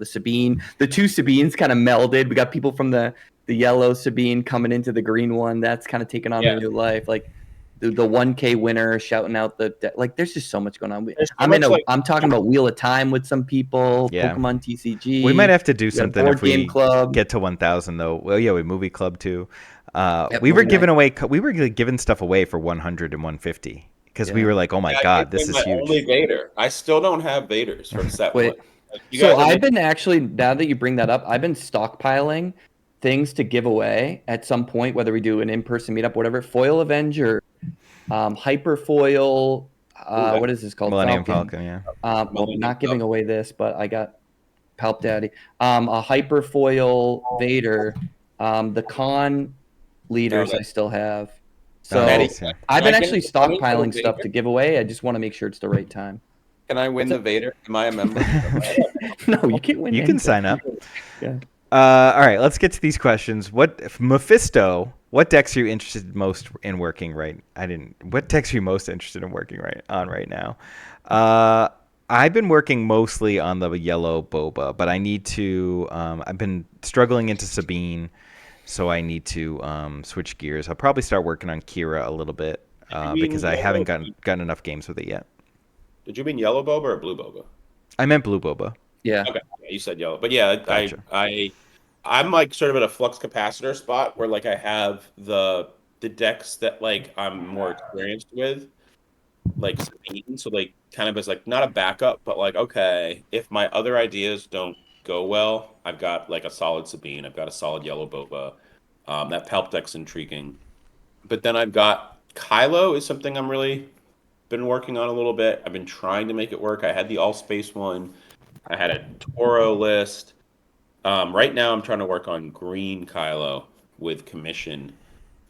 Sabine, the 2 Sabines kind of melded. We got people from the yellow Sabine coming into the green one. That's kind of taken on Yeah. a new life. Like the 1K winner shouting out like. There's just so much going on. There's so much, like- I'm talking about Wheel of Time with some people. Yeah. Pokemon TCG. We might have to do We got something Board if we Game Club. get to 1,000 though. Well, yeah, we movie club too. Yep, We were movie giving night. away. We were giving stuff away for 100 and 150 because we Yeah. were like, oh my I god, gave this away is my huge. only Vader. I still don't have Vaders from set Wait. one. Like, you So guys are I've been actually, now that you bring that up, I've been stockpiling things to give away at some point, whether we do an in-person meetup, whatever. Foil Avenger, Hyper Foil. that- What is this called? Millennium Falcon, yeah. Well, Millennium not giving Falcon. away this, but I got Palp Daddy. A Hyper Foil Vader. The con leaders No, I still have. Oh, So nice, yeah. I've been Can I actually get the money for the stockpiling stuff Vader? to give away. I just want to make sure it's the right time. Can I win the Vader? Am I a member? No, you can't win. You can anything. sign up. Yeah. All right, let's get to these questions. Mephisto? What decks are you interested most in working right? What decks are you most interested in working right now? I've been working mostly on the yellow boba, but I need to. I've been struggling into Sabine, so I need to switch gears. I'll probably start working on Kira a little bit You mean because I haven't yellow? gotten enough games with it yet. Did you mean yellow boba or blue boba? I meant blue boba. Yeah. Okay, yeah, you said yellow, but yeah, Gotcha. I'm like sort of at a flux capacitor spot where like I have the decks that like I'm more experienced with, like Sabine, so like kind of as like not a backup, but like okay, if my other ideas don't go well, I've got like a solid Sabine, I've got a solid yellow boba. That Palp deck's intriguing, but then I've got Kylo is something I'm really been working on a little bit. I've been trying to make it work. I had the all space one. I had a Toro list. Right now, I'm trying to work on Green Kylo with Commission.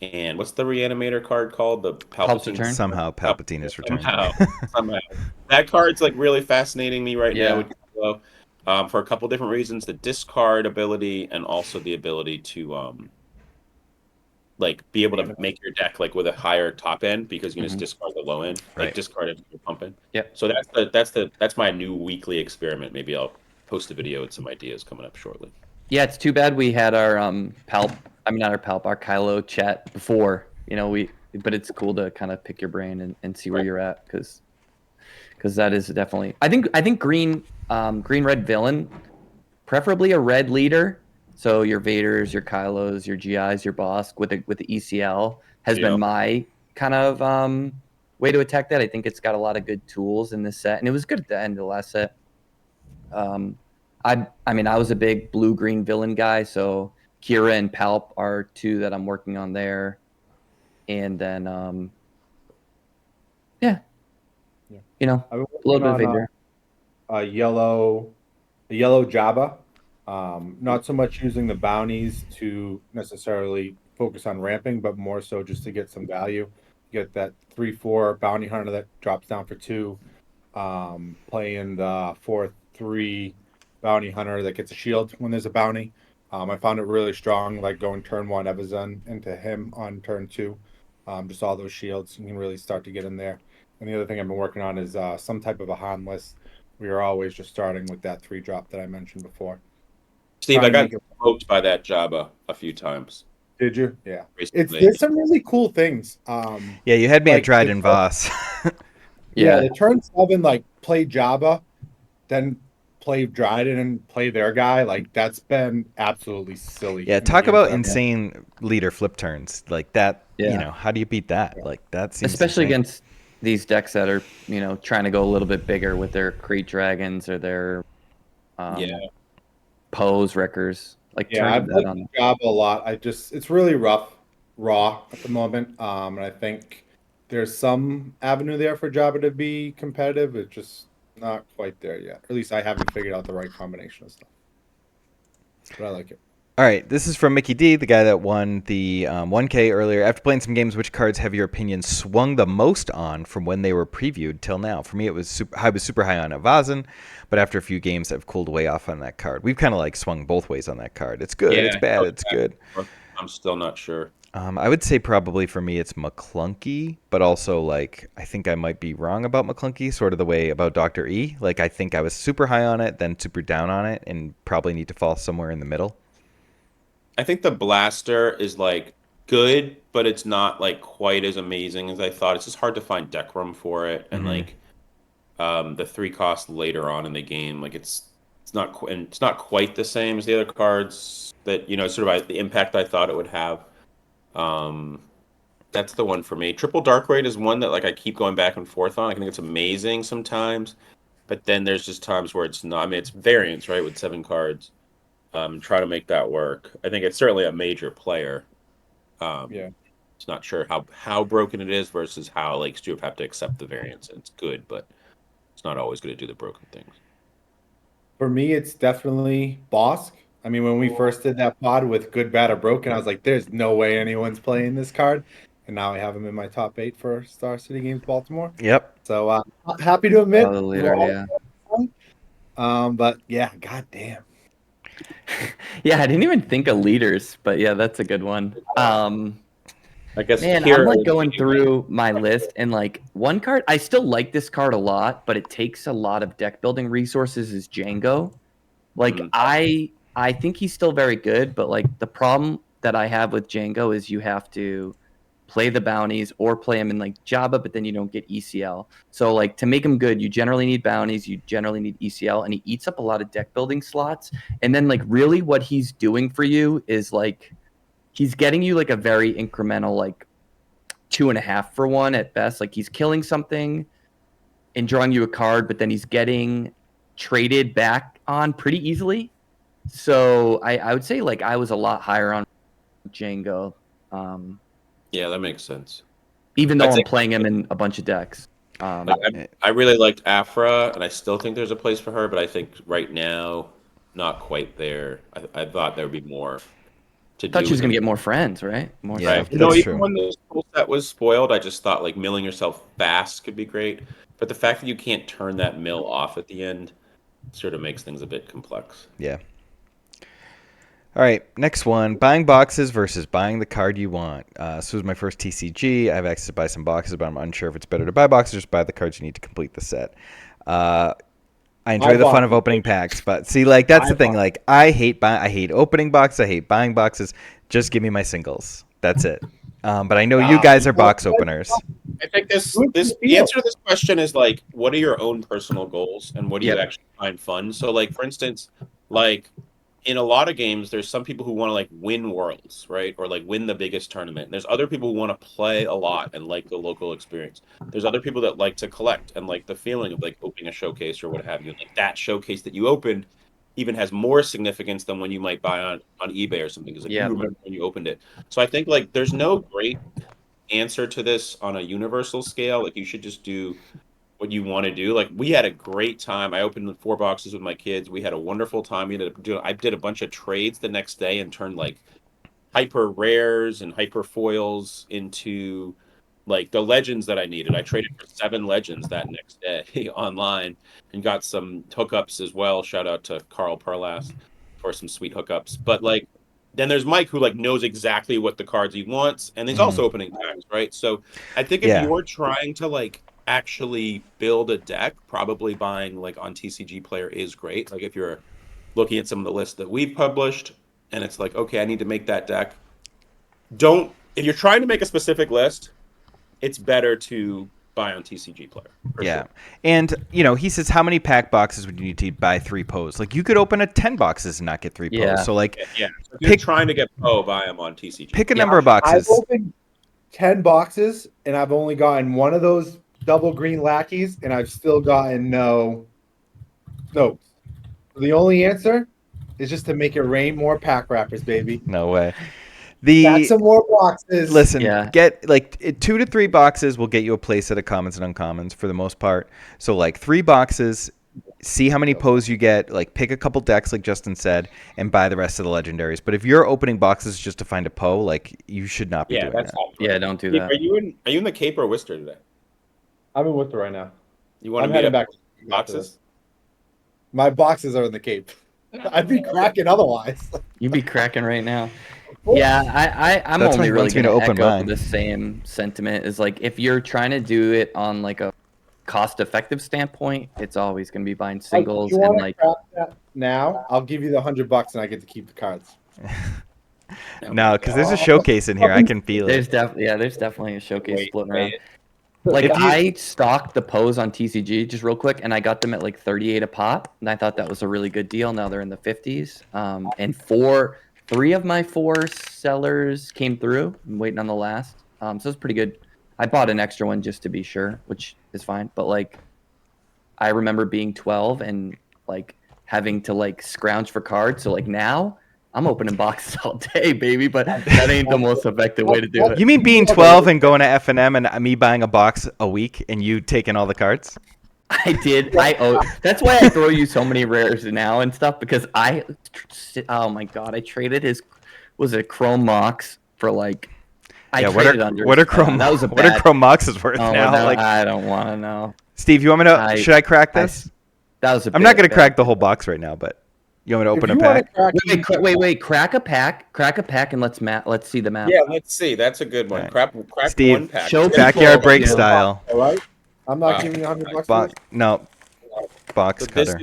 And what's the reanimator card called? The Palp's Palpatine. Return? Somehow Palpatine is returned. Somehow. That card's like really fascinating me right Yeah. now with Kylo, for a couple different reasons: the discard ability and also the ability to like be able to make your deck like with a higher top end because you can just discard the low end, like Right. discard it you're pumping. Yep. So that's my new weekly experiment. Maybe I'll post a video with some ideas coming up shortly. Yeah, it's too bad we had our Palp. I mean, not our Palp, our Kylo chat before. But it's cool to kind of pick your brain and see where you're at because that is definitely. I think green red villain, preferably a red leader. So your Vaders, your Kylos, your GIs, your Bosk with the ECL has Yeah. been my kind of way to attack that. I think it's got a lot of good tools in this set, and it was good at the end of the last set. I mean, I was a big blue-green villain guy, so Kira and Palp are two that I'm working on there. And then, Yeah. a I've been little bit of working on, Vader. a yellow Jabba. Not so much using the bounties to necessarily focus on ramping, but more so just to get some value. Get that 3/4 bounty hunter that drops down for 2. Playing the 4/3 bounty hunter that gets a shield when there's a bounty. I found it really strong, like going turn 1 Evazan into him on turn 2. Just all those shields, you can really start to get in there. And the other thing I've been working on is some type of a Han list. We are always just starting with that 3-drop that I mentioned before. Steve, I Trying to got make it- poked by that Jabba a few times Did you? Yeah. recently. There's some really cool things. Yeah, you had me Like, at Dryden Voss. Yeah, Yeah, the turn 7, like play Jabba, then play Dryden and play their guy. Like that's been absolutely silly. Yeah, in the talk games about that I've- insane leader flip turns like that. Yeah. How do you beat that? Like that seems especially insane. against these decks that are, trying to go a little bit bigger with their Crate Dragons or their Yeah. Pose Wreckers. Like Yeah, turning I've that liked on. Jabba a lot. It's really raw at the moment. And I think there's some avenue there for Jabba to be competitive. It's just not quite there yet. Or at least I haven't figured out the right combination of stuff. But I like it. All right, this is from Mickey D, the guy that won the 1K earlier. After playing some games, which cards have your opinion swung the most on from when they were previewed till now? For me, I was super high on Evazan, but after a few games, I've cooled way off on that card. We've kind of like swung both ways on that card. It's good, it's bad, it's good. I'm still not sure. I would say probably for me it's McClunky, but also like I think I might be wrong about McClunky, sort of the way about Dr. E. Like I think I was super high on it, then super down on it, and probably need to fall somewhere in the middle. I think the blaster is like good, but it's not like quite as amazing as I thought. It's just hard to find deck room for it, and Mhm. like the 3 cost later on in the game, like it's not quite the same as the other cards that sort of the impact I thought it would have. Um, that's the one for me. Triple Dark Raid is one that like I keep going back and forth on. I think it's amazing sometimes, but then there's just times where it's not. I mean, it's variance, right, with 7 cards. Try to make that work. I think it's certainly a major player. Yeah. It's not sure how broken it is versus how like Stu have to accept the variance. And it's good, but it's not always going to do the broken things. For me, it's definitely Bosk. I mean, when we first did that pod with Good, Bad, or Broken, I was like, there's no way anyone's playing this card. And now I have him in my top 8 for Star City Games Baltimore. Yep. So happy to admit, Oh, the leader, yeah. But yeah, goddamn. Yeah, I didn't even think of leaders, but yeah, that's a good one. I guess Man, I'm hero like is going the- through my list and like one card, I still like this card a lot, but it takes a lot of deck building resources is Django. Like Mhm. I think he's still very good, but like the problem that I have with Django is you have to play the bounties or play him in like Jabba, but then you don't get ECL. So like to make him good, you generally need bounties, you generally need ECL, and he eats up a lot of deck building slots. And then like really what he's doing for you is like he's getting you like a very incremental like 2.5 for 1 at best. Like he's killing something and drawing you a card, but then he's getting traded back on pretty easily. So I would say like I was a lot higher on Django, Yeah, that makes sense. even though I'd I'm say playing him in a bunch of decks. like, I really liked Afra, and I still think there's a place for her, but I think right now, not quite there. I thought there would be more to Thought do she was with gonna it. get more friends, right? More Yeah, stuff Right. to that's do. Even true. when the school set was spoiled, I just thought like milling yourself fast could be great. But the fact that you can't turn that mill off at the end sort of makes things a bit complex. Yeah. All right, next one. Buying boxes versus buying the card you want. This was my first TCG. I have access to buy some boxes, but I'm unsure if it's better to buy boxes or just buy the cards you need to complete the set. I enjoy the fun of opening packs, but see, like that's the thing. Like I hate opening boxes. I hate buying boxes. Just give me my singles. That's it. But I know you guys are box openers. I think the answer to this question is like, what are your own personal goals and what do you Yep. actually find fun? So like for instance, like in a lot of games, there's some people who want to like win worlds, right? Or like win the biggest tournament. And there's other people who want to play a lot and like the local experience. There's other people that like to collect and like the feeling of like opening a showcase or what have you. Like that showcase that you opened even has more significance than when you might buy on eBay or something. Because like you Yep. remember when you opened it. So I think like there's no great answer to this on a universal scale. Like you should just do what you want to do. Like we had a great time. I opened 4 boxes with my kids. We had a wonderful time. I did a bunch of trades the next day and turned like hyper rares and hyper foils into like the legends that I needed. I traded for 7 legends that next day online and got some hookups as well. Shout out to Carl Perlas for some sweet hookups. But like then there's Mike who like knows exactly what the cards he wants and he's also opening packs, right? So I think if Yeah. you're trying to like actually build a deck, probably buying like on TCG Player is great. Like if you're looking at some of the lists that we've published and it's like, okay, I need to make that deck. Don't if you're trying to make a specific list, it's better to buy on TCG Player for Yeah. sure. And, he says, how many pack boxes would you need to buy 3 pos? Like, you could open a 10 boxes and not get 3 Yeah. pos. So, like, Yeah. So if you're Pick- trying to get buy them on TCG. pick a Player. number of I've boxes. opened 10 boxes and I've only gotten one of those double green lackeys and I've still gotten no notes. The only answer is just to make it rain more pack wrappers, baby. No way. Got some more boxes. Listen, Yeah. get like 2 to 3 boxes will get you a place at a commons and uncommons for the most part. So like 3 boxes, see how many pos you get, like pick a couple decks like Justin said, and buy the rest of the legendaries. But if you're opening boxes just to find a po, like you should not be Yeah, doing that's that. all. Yeah, don't do that. Are you in the Cape or Worcester today? I'm in Worcester right now. You want I'm to meet heading up back with after boxes? this. My boxes are in the Cape. I'd be cracking otherwise. You'd be cracking right now. Yeah, I'm That's only what really wants me going to to open echo mine. the same sentiment. Is like if you're trying to do it on like a cost-effective standpoint, it's always going to be buying singles You and want to like crack that now? I'll give you the $100 and I get to keep the cards. No, because there's a showcase in here. I can feel There's it. definitely a showcase floating around. Wait. Like If you- I stocked the Poes on TCG just real quick, and I got them at like 38 a pop, and I thought that was a really good deal. Now they're in the 50s, and three of my four sellers came through. I'm waiting on the last, so it's pretty good. I bought an extra one just to be sure, which is fine. But like, I remember being 12 and like having to like scrounge for cards. So like now I'm opening boxes all day, baby. But that ain't the most effective way to do it. You mean being 12 and going to F&M and me buying a box a week and you taking all the cards? I did. That's why I throw you so many rares now and stuff because oh my god, I traded was it Chrome Mox for like. Yeah, That was a what are Chrome Moxes worth Oh, now? no, Like, I don't want to know. Steve, you want me to? Should I crack this? That was a. I'm not gonna crack the whole box right now, but you want me to open a pack? Wait! Crack a pack, and let's see the map. Yeah, let's see. That's a good one. Right. Crack Steve, one pack. show Backyard people- break yeah. style. All right. I'm not Wow. giving you $100 Box, for this. no, box So this cutter.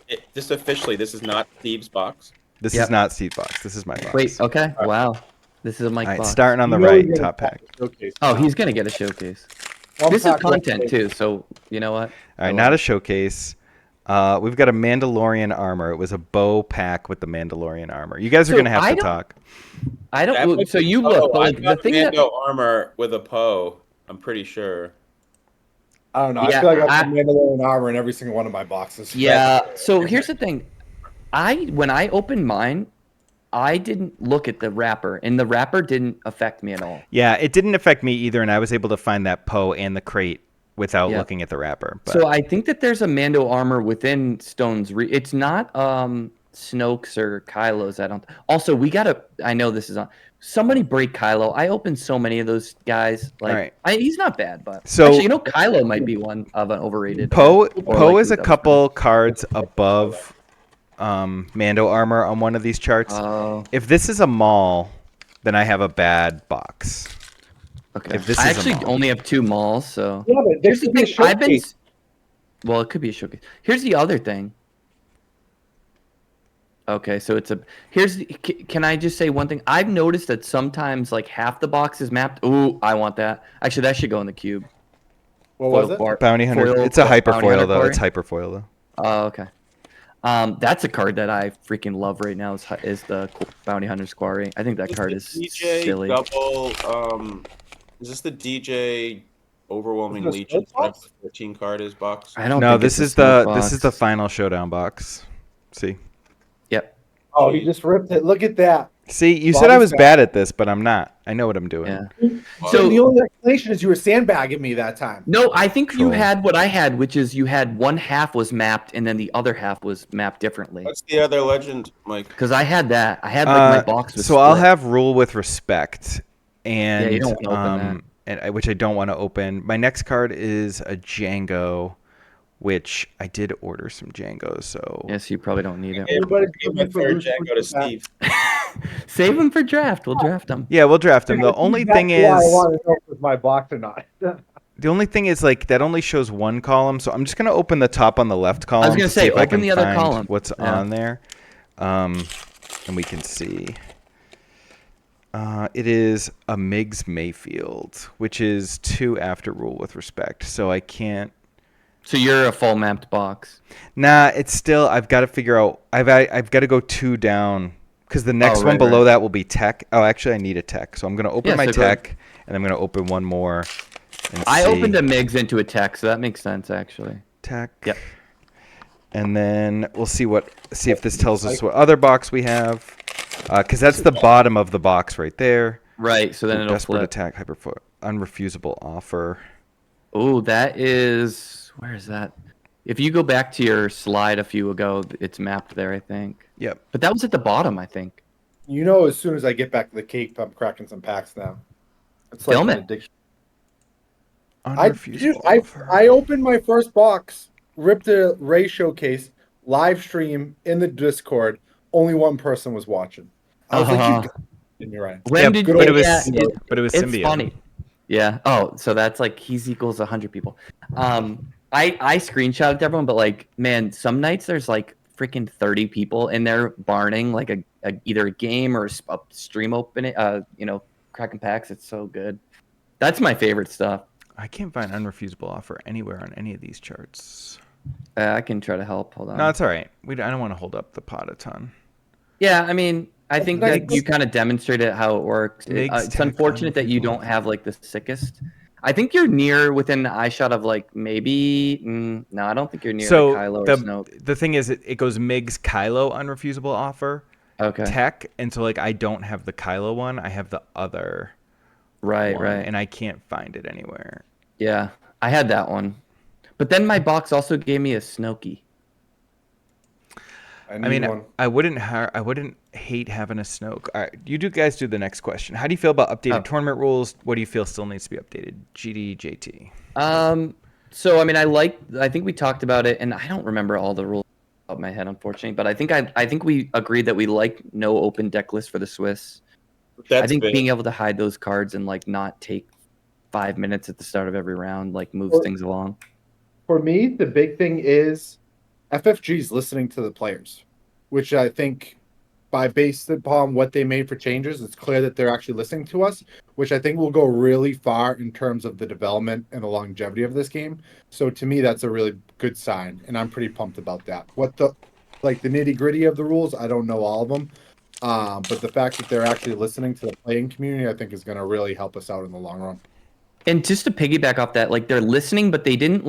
is this officially. This is not Steve's box. This Yep. is not Steve box. This is my box. Wait. Okay. Wow. This is a Mike All right, box. starting on the You know right, you're gonna top pack. showcase. Oh, he's gonna get a showcase. One This is pack content showcase. too, so you know what? All right, not a showcase. We've got a Mandalorian armor. It was a bow pack with the Mandalorian armor. You guys are So gonna have I to don't- talk. I That don't. might So be you Poe. look, but I like the got thing that. Mando armor with a Poe. I'm pretty sure. I don't know. Yeah, I feel like I have Mandalorian armor in every single one of my boxes. Yeah. So here's the thing. When I opened mine, I didn't look at the wrapper, and the wrapper didn't affect me at all. Yeah, it didn't affect me either, and I was able to find that Poe and the crate without Yeah. looking at the wrapper. But So I think that there's a Mando armor within Stone's. It's not Snoke's or Kylo's. I don't. Also, we gotta. I know this is on. Somebody break Kylo. I opened so many of those guys. Like, Alright. He's not bad, but So- actually, Kylo might be one of an overrated. Poe or Poe like is a who's up couple cards above Mando armor on one of these charts. Oh, If this is a mall, then I have a bad box. okay. If this I is a actually mall. only have 2 malls, so. Yeah, but Here's this the could be a thing. I've been. showcase. Well, it could be a showcase. Here's the other thing. Okay, so it's a. Can I just say one thing? I've noticed that sometimes like half the box is mapped. Ooh, I want that. Actually, that should go in the cube. What was Foil it? bar- Bounty Hunter. foil- It's a bounty hyperfoil hunter though. quarry? It's hyperfoil though. Oh, okay. That's a card that I freaking love right now. Is the Bounty Hunter's Quarry? I think that card is DJ silly. double. Is this the DJ overwhelming Is this a legion? split box? 14 card is box. I don't. No, think this it's a is the smoke this is the box. final showdown box. See, Yep. Oh, he just ripped it. Look at that. see, you said Bobby's I was got bad at this, but I'm not. I know what I'm doing. Yeah. Well, So the only explanation is you were sandbagging me that time. No, I think you Troll. had what I had, which is you had one half was mapped and then the other half was mapped differently. what's the other legend, Mike? Because I had that. I had like my box was So I'll split. have rule with respect, and you don't wanna open which I don't want to open. My next card is a Django, which I did order some Djangos. So Yes, you probably don't need it. Everybody Give my third Django to Steve. Save them for draft. We'll draft them. yeah, we'll draft them. The only thing is, I want to know if it's my box or not. the only thing is like that only shows one column. So I'm just gonna open the top on the left column. gonna to say, see if I open can the other find column. What's Yeah. on there? And we can see. It is a Miggs Mayfield, which is 2 after rule with respect. So I can't. So you're a full mapped box. Nah, it's still. I've got to figure out. I've got to go 2 down because the next one right, below right. that will be tech. Oh, actually, I need a tech, so I'm gonna open Yeah, my so go ahead. tech, and I'm gonna open one more. And I see. opened a Migs into a tech, so that makes sense actually. tech. Yep. And then we'll see if this tells us what other box we have, because that's the bottom of the box right there. Right. So then it'll Desperate flip. attack, hyperfoot, unrefusable offer. Oh, that is. Where is that? If you go back to your slide a few ago, it's mapped there, I think. Yep. But that was at the bottom, I think. You know, as soon as I get back to the cake, I'm cracking some packs now. It's Film like it. an addiction. Unrefusable I offer. opened my first box, ripped a Ray showcase, live stream in the Discord. Only one person was watching. I was like, and you're right. When Yeah, did but you? it was- Yeah, but it was it's symbiote. funny. Yeah. Oh, so that's like he's equals 100 people. I screenshot it to everyone, but like, man, some nights there's like freaking 30 people and they're barning like either a game or a stream opening. Cracking packs. It's so good. That's my favorite stuff. I can't find unrefusable offer anywhere on any of these charts. I can try to help. Hold on. No, it's all right. I don't want to hold up the pot a ton. Yeah, I mean, I think that you kind of demonstrated how it works. It's unfortunate that you don't have like the sickest. I think you're near within the eye shot of like maybe. No, I don't think you're near So Kylo or Snoke. the thing is, it goes Migs Kylo unrefusable offer. Okay. Tech, and so like I don't have the Kylo one. I have the other. Right, one, right. And I can't find it anywhere. Yeah, I had that one, but then my box also gave me a Snokey. I mean, one. I wouldn't hate having a Snoke. All right, you guys do the next question. How do you feel about updated tournament rules? What do you feel still needs to be updated? GD, JT. So I mean, I think we talked about it, and I don't remember all the rules off my head, unfortunately. But I think we agreed that we like no open deck list for the Swiss. I think being able to hide those cards and like not take 5 minutes at the start of every round like moves things along. For me, the big thing is FFG's listening to the players, which I think based upon what they made for changes, it's clear that they're actually listening to us, which I think will go really far in terms of the development and the longevity of this game. So to me, that's a really good sign, and I'm pretty pumped about that. What the nitty-gritty of the rules, I don't know all of them. But the fact that they're actually listening to the playing community, I think is going to really help us out in the long run. And just to piggyback off that, like they're listening, but they didn't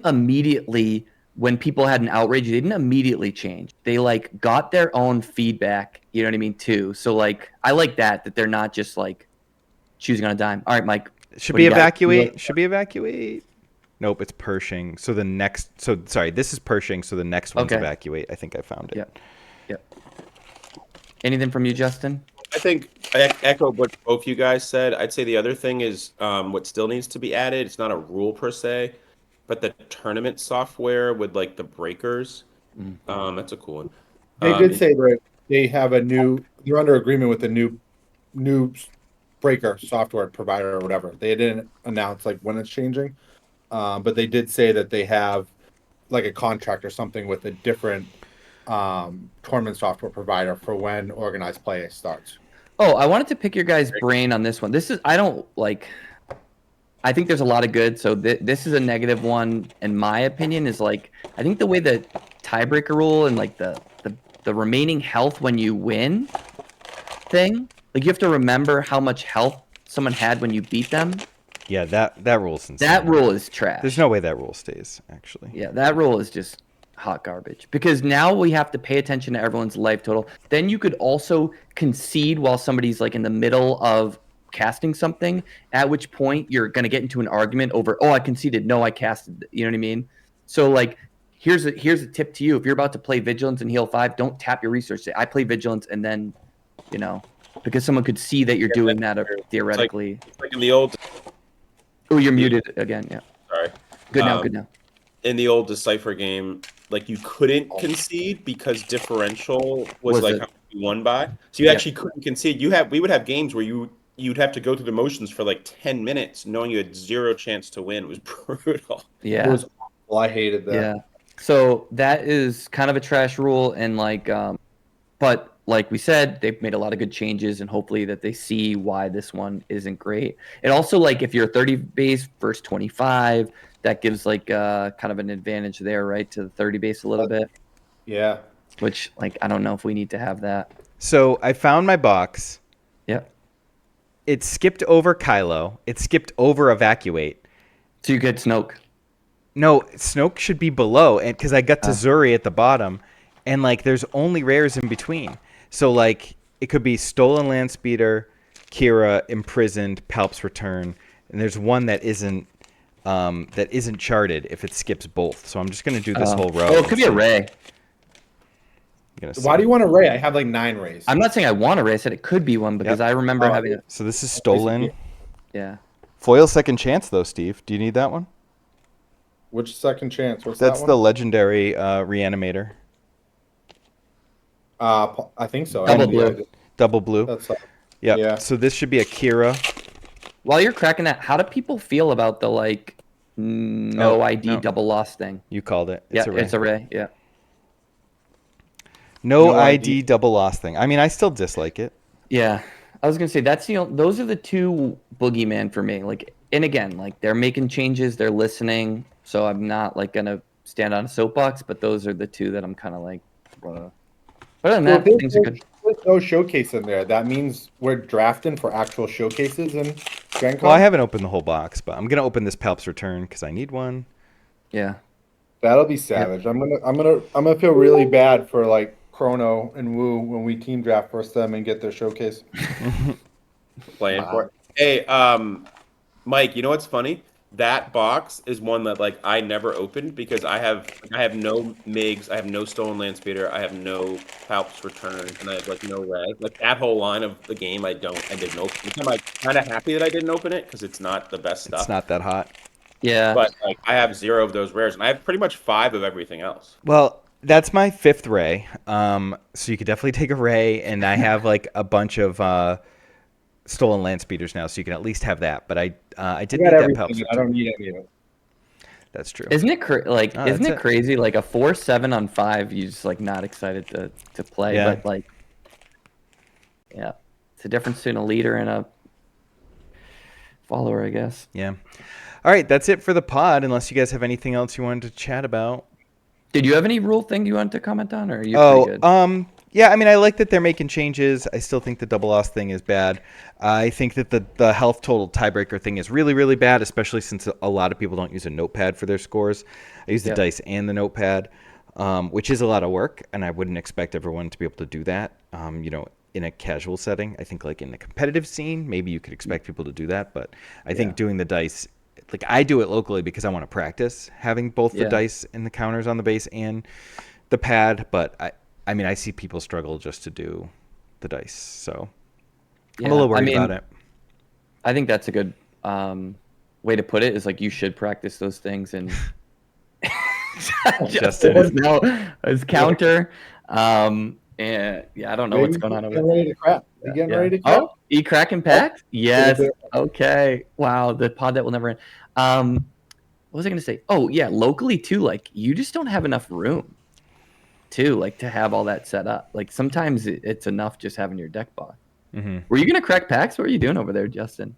immediately, when people had an outrage, they didn't immediately change. They like got their own feedback, you know what I mean, too. So like I like that they're not just like choosing on a dime. All right, Mike. Should be evacuate. Should be evacuate. Nope, it's Pershing. So this is Pershing, so the next one's evacuate. I think I found it. Yep. Anything from you, Justin? I think I echo what both you guys said. I'd say the other thing is what still needs to be added. It's not a rule per se, but the tournament software with like the breakers. That's a cool one. They did say that they have they're under agreement with the new breaker software provider or whatever. They didn't announce like when it's changing, but they did say that they have like a contract or something with a different tournament software provider for when organized play starts. Oh, I wanted to pick your guys' brain on this one. I think there's a lot of good. So this is a negative one, in my opinion, is like, I think the way the tiebreaker rule and like the remaining health when you win thing, like you have to remember how much health someone had when you beat them. Yeah, that rule's insane. That rule is trash. There's no way that rule stays, actually. Yeah, that rule is just hot garbage, because now we have to pay attention to everyone's life total. Then you could also concede while somebody's like in the middle of casting something, at which point you're going to get into an argument over, I conceded, no, I casted, you know what I mean? So like here's a tip to you: if you're about to play Vigilance and heal 5, don't tap your resource. Say, I play Vigilance, and then because someone could see that you're doing that theoretically. It's like in the old. Oh, you're muted again. Yeah. Sorry. Good now. In the old Decipher game, like you couldn't concede because differential was like how you won by. So you actually couldn't concede. We would have games where you'd have to go through the motions for like 10 minutes knowing you had zero chance to win. It was brutal. Yeah. It was awful. I hated that. Yeah. So that is kind of a trash rule, and like but like we said, they've made a lot of good changes, and hopefully that they see why this one isn't great. And also, like, if you're 30 base versus 25, that gives like kind of an advantage there, right, to the 30 base a little bit. Yeah. Which, like, I don't know if we need to have that. So I found my box. Yep. It skipped over Kylo. It skipped over evacuate. So you get Snoke. No, Snoke should be below, and because I got to Zuri at the bottom, and like there's only rares in between. So like it could be Stolen Landspeeder, Kira, Imprisoned, Palp's Return, and there's one that isn't charted if it skips both. So I'm just gonna do this whole row. Oh, it could be a Ray. Why do you want a Ray? I have like 9 Rays. I'm not saying I want a Ray. I said it could be one because I remember having it. So this is Stolen. Yeah. Foil Second Chance though, Steve. Do you need that one? Which Second Chance? What's That's that one? the legendary Reanimator. I think so. Double blue. Double blue. That's Yeah. So this should be a Kira. While you're cracking that, how do people feel about the like no ID double loss thing? You called it. It's a Ray. Yeah. No, No ID ID. double loss thing. I mean, I still dislike it. Yeah, I was gonna say those are the two boogeyman for me. Like, and again, like they're making changes, they're listening, so I'm not like gonna stand on a soapbox, but those are the two that I'm kind of like, other than So if that, things are good. there's no showcase in there, that means we're drafting for actual showcases in Gen Well, I Con? haven't opened the whole box, but I'm gonna open this Palps Return because I need one. Yeah, That'll be savage. I'm gonna feel really bad for like Chrono and Wu when we team draft versus them and get their showcase. Playing for Wow. it. Hey, Mike, you know what's funny? That box is one that like I never opened because I have no MIGs, I have no Stolen Land Speeder, I have no Palps Return, and I have like no res. Like that whole line of the game, I didn't open. I'm like kind of happy that I didn't open it because it's not the best It's stuff. not that hot. yeah. But like I have 0 of those rares, and I have pretty much 5 of everything else. Well, that's my 5th Ray. So you could definitely take a Ray, and I have like a bunch of Stolen Land Speeders now, so you can at least have that. But I did I need got that Palps everything. I Return. don't need any of it. That's true. Isn't it Oh, isn't that's it it. crazy? Like a 4-7 on 5, you just like not excited to play, Yeah. but like, yeah, it's a difference between a leader and a follower, I guess. Yeah. All right, that's it for the pod. Unless you guys have anything else you wanted to chat about. Did you have any rule thing you wanted to comment on, or are you Oh, pretty good? yeah. I mean, I like that they're making changes. I still think the double loss thing is bad. I think that the health total tiebreaker thing is really, really bad, especially since a lot of people don't use a notepad for their scores. I use the Yep. dice and the notepad, which is a lot of work, and I wouldn't expect everyone to be able to do that. In a casual setting, I think like in the competitive scene, maybe you could expect people to do that, but I think doing the dice, like I do it locally because I want to practice having both the Yeah. dice and the counters on the base and the pad, but I mean, I see people struggle just to do the dice, so I'm a little worried about it. I think that's a good way to put it. Is like you should practice those things, and Justin. is now his counter. And yeah, I don't know what's going on over Getting there. ready to crap. You getting Yeah. ready to crap? Oh, Cracking Pact? Yes. Okay. Wow. The pod that will never end. What was I gonna say? Oh yeah, locally too. Like you just don't have enough room, too. Like to have all that set up. Like sometimes it's enough just having your deck box. Mm-hmm. Were you gonna crack packs? What are you doing over there, Justin?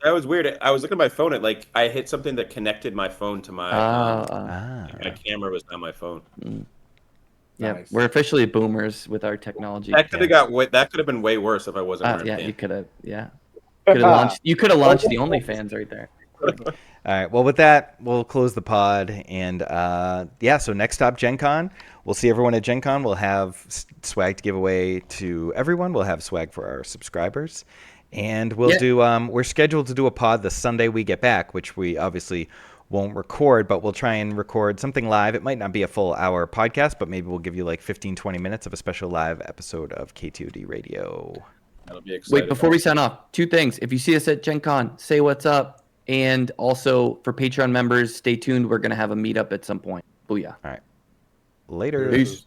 That was weird. I was looking at my phone. I hit something that connected my phone to my my camera was on my phone. Yeah, Nice. we're officially boomers with our technology. That could have that could have been way worse if I wasn't wearing Yeah, pants. you could have. Yeah, you could have launched the OnlyFans right there. All right. Well, with that, we'll close the pod. And so next stop, Gen Con. We'll see everyone at Gen Con. We'll have swag to give away to everyone. We'll have swag for our subscribers. And we'll do, we're scheduled to do a pod the Sunday we get back, which we obviously won't record, but we'll try and record something live. It might not be a full hour podcast, but maybe we'll give you like 15, 20 minutes of a special live episode of KTOD Radio. That'll be exciting. Wait, before we sign off, 2 things. If you see us at Gen Con, say what's up. And also for Patreon members, stay tuned. We're going to have a meetup at some point. Booyah. All right. Later. Peace.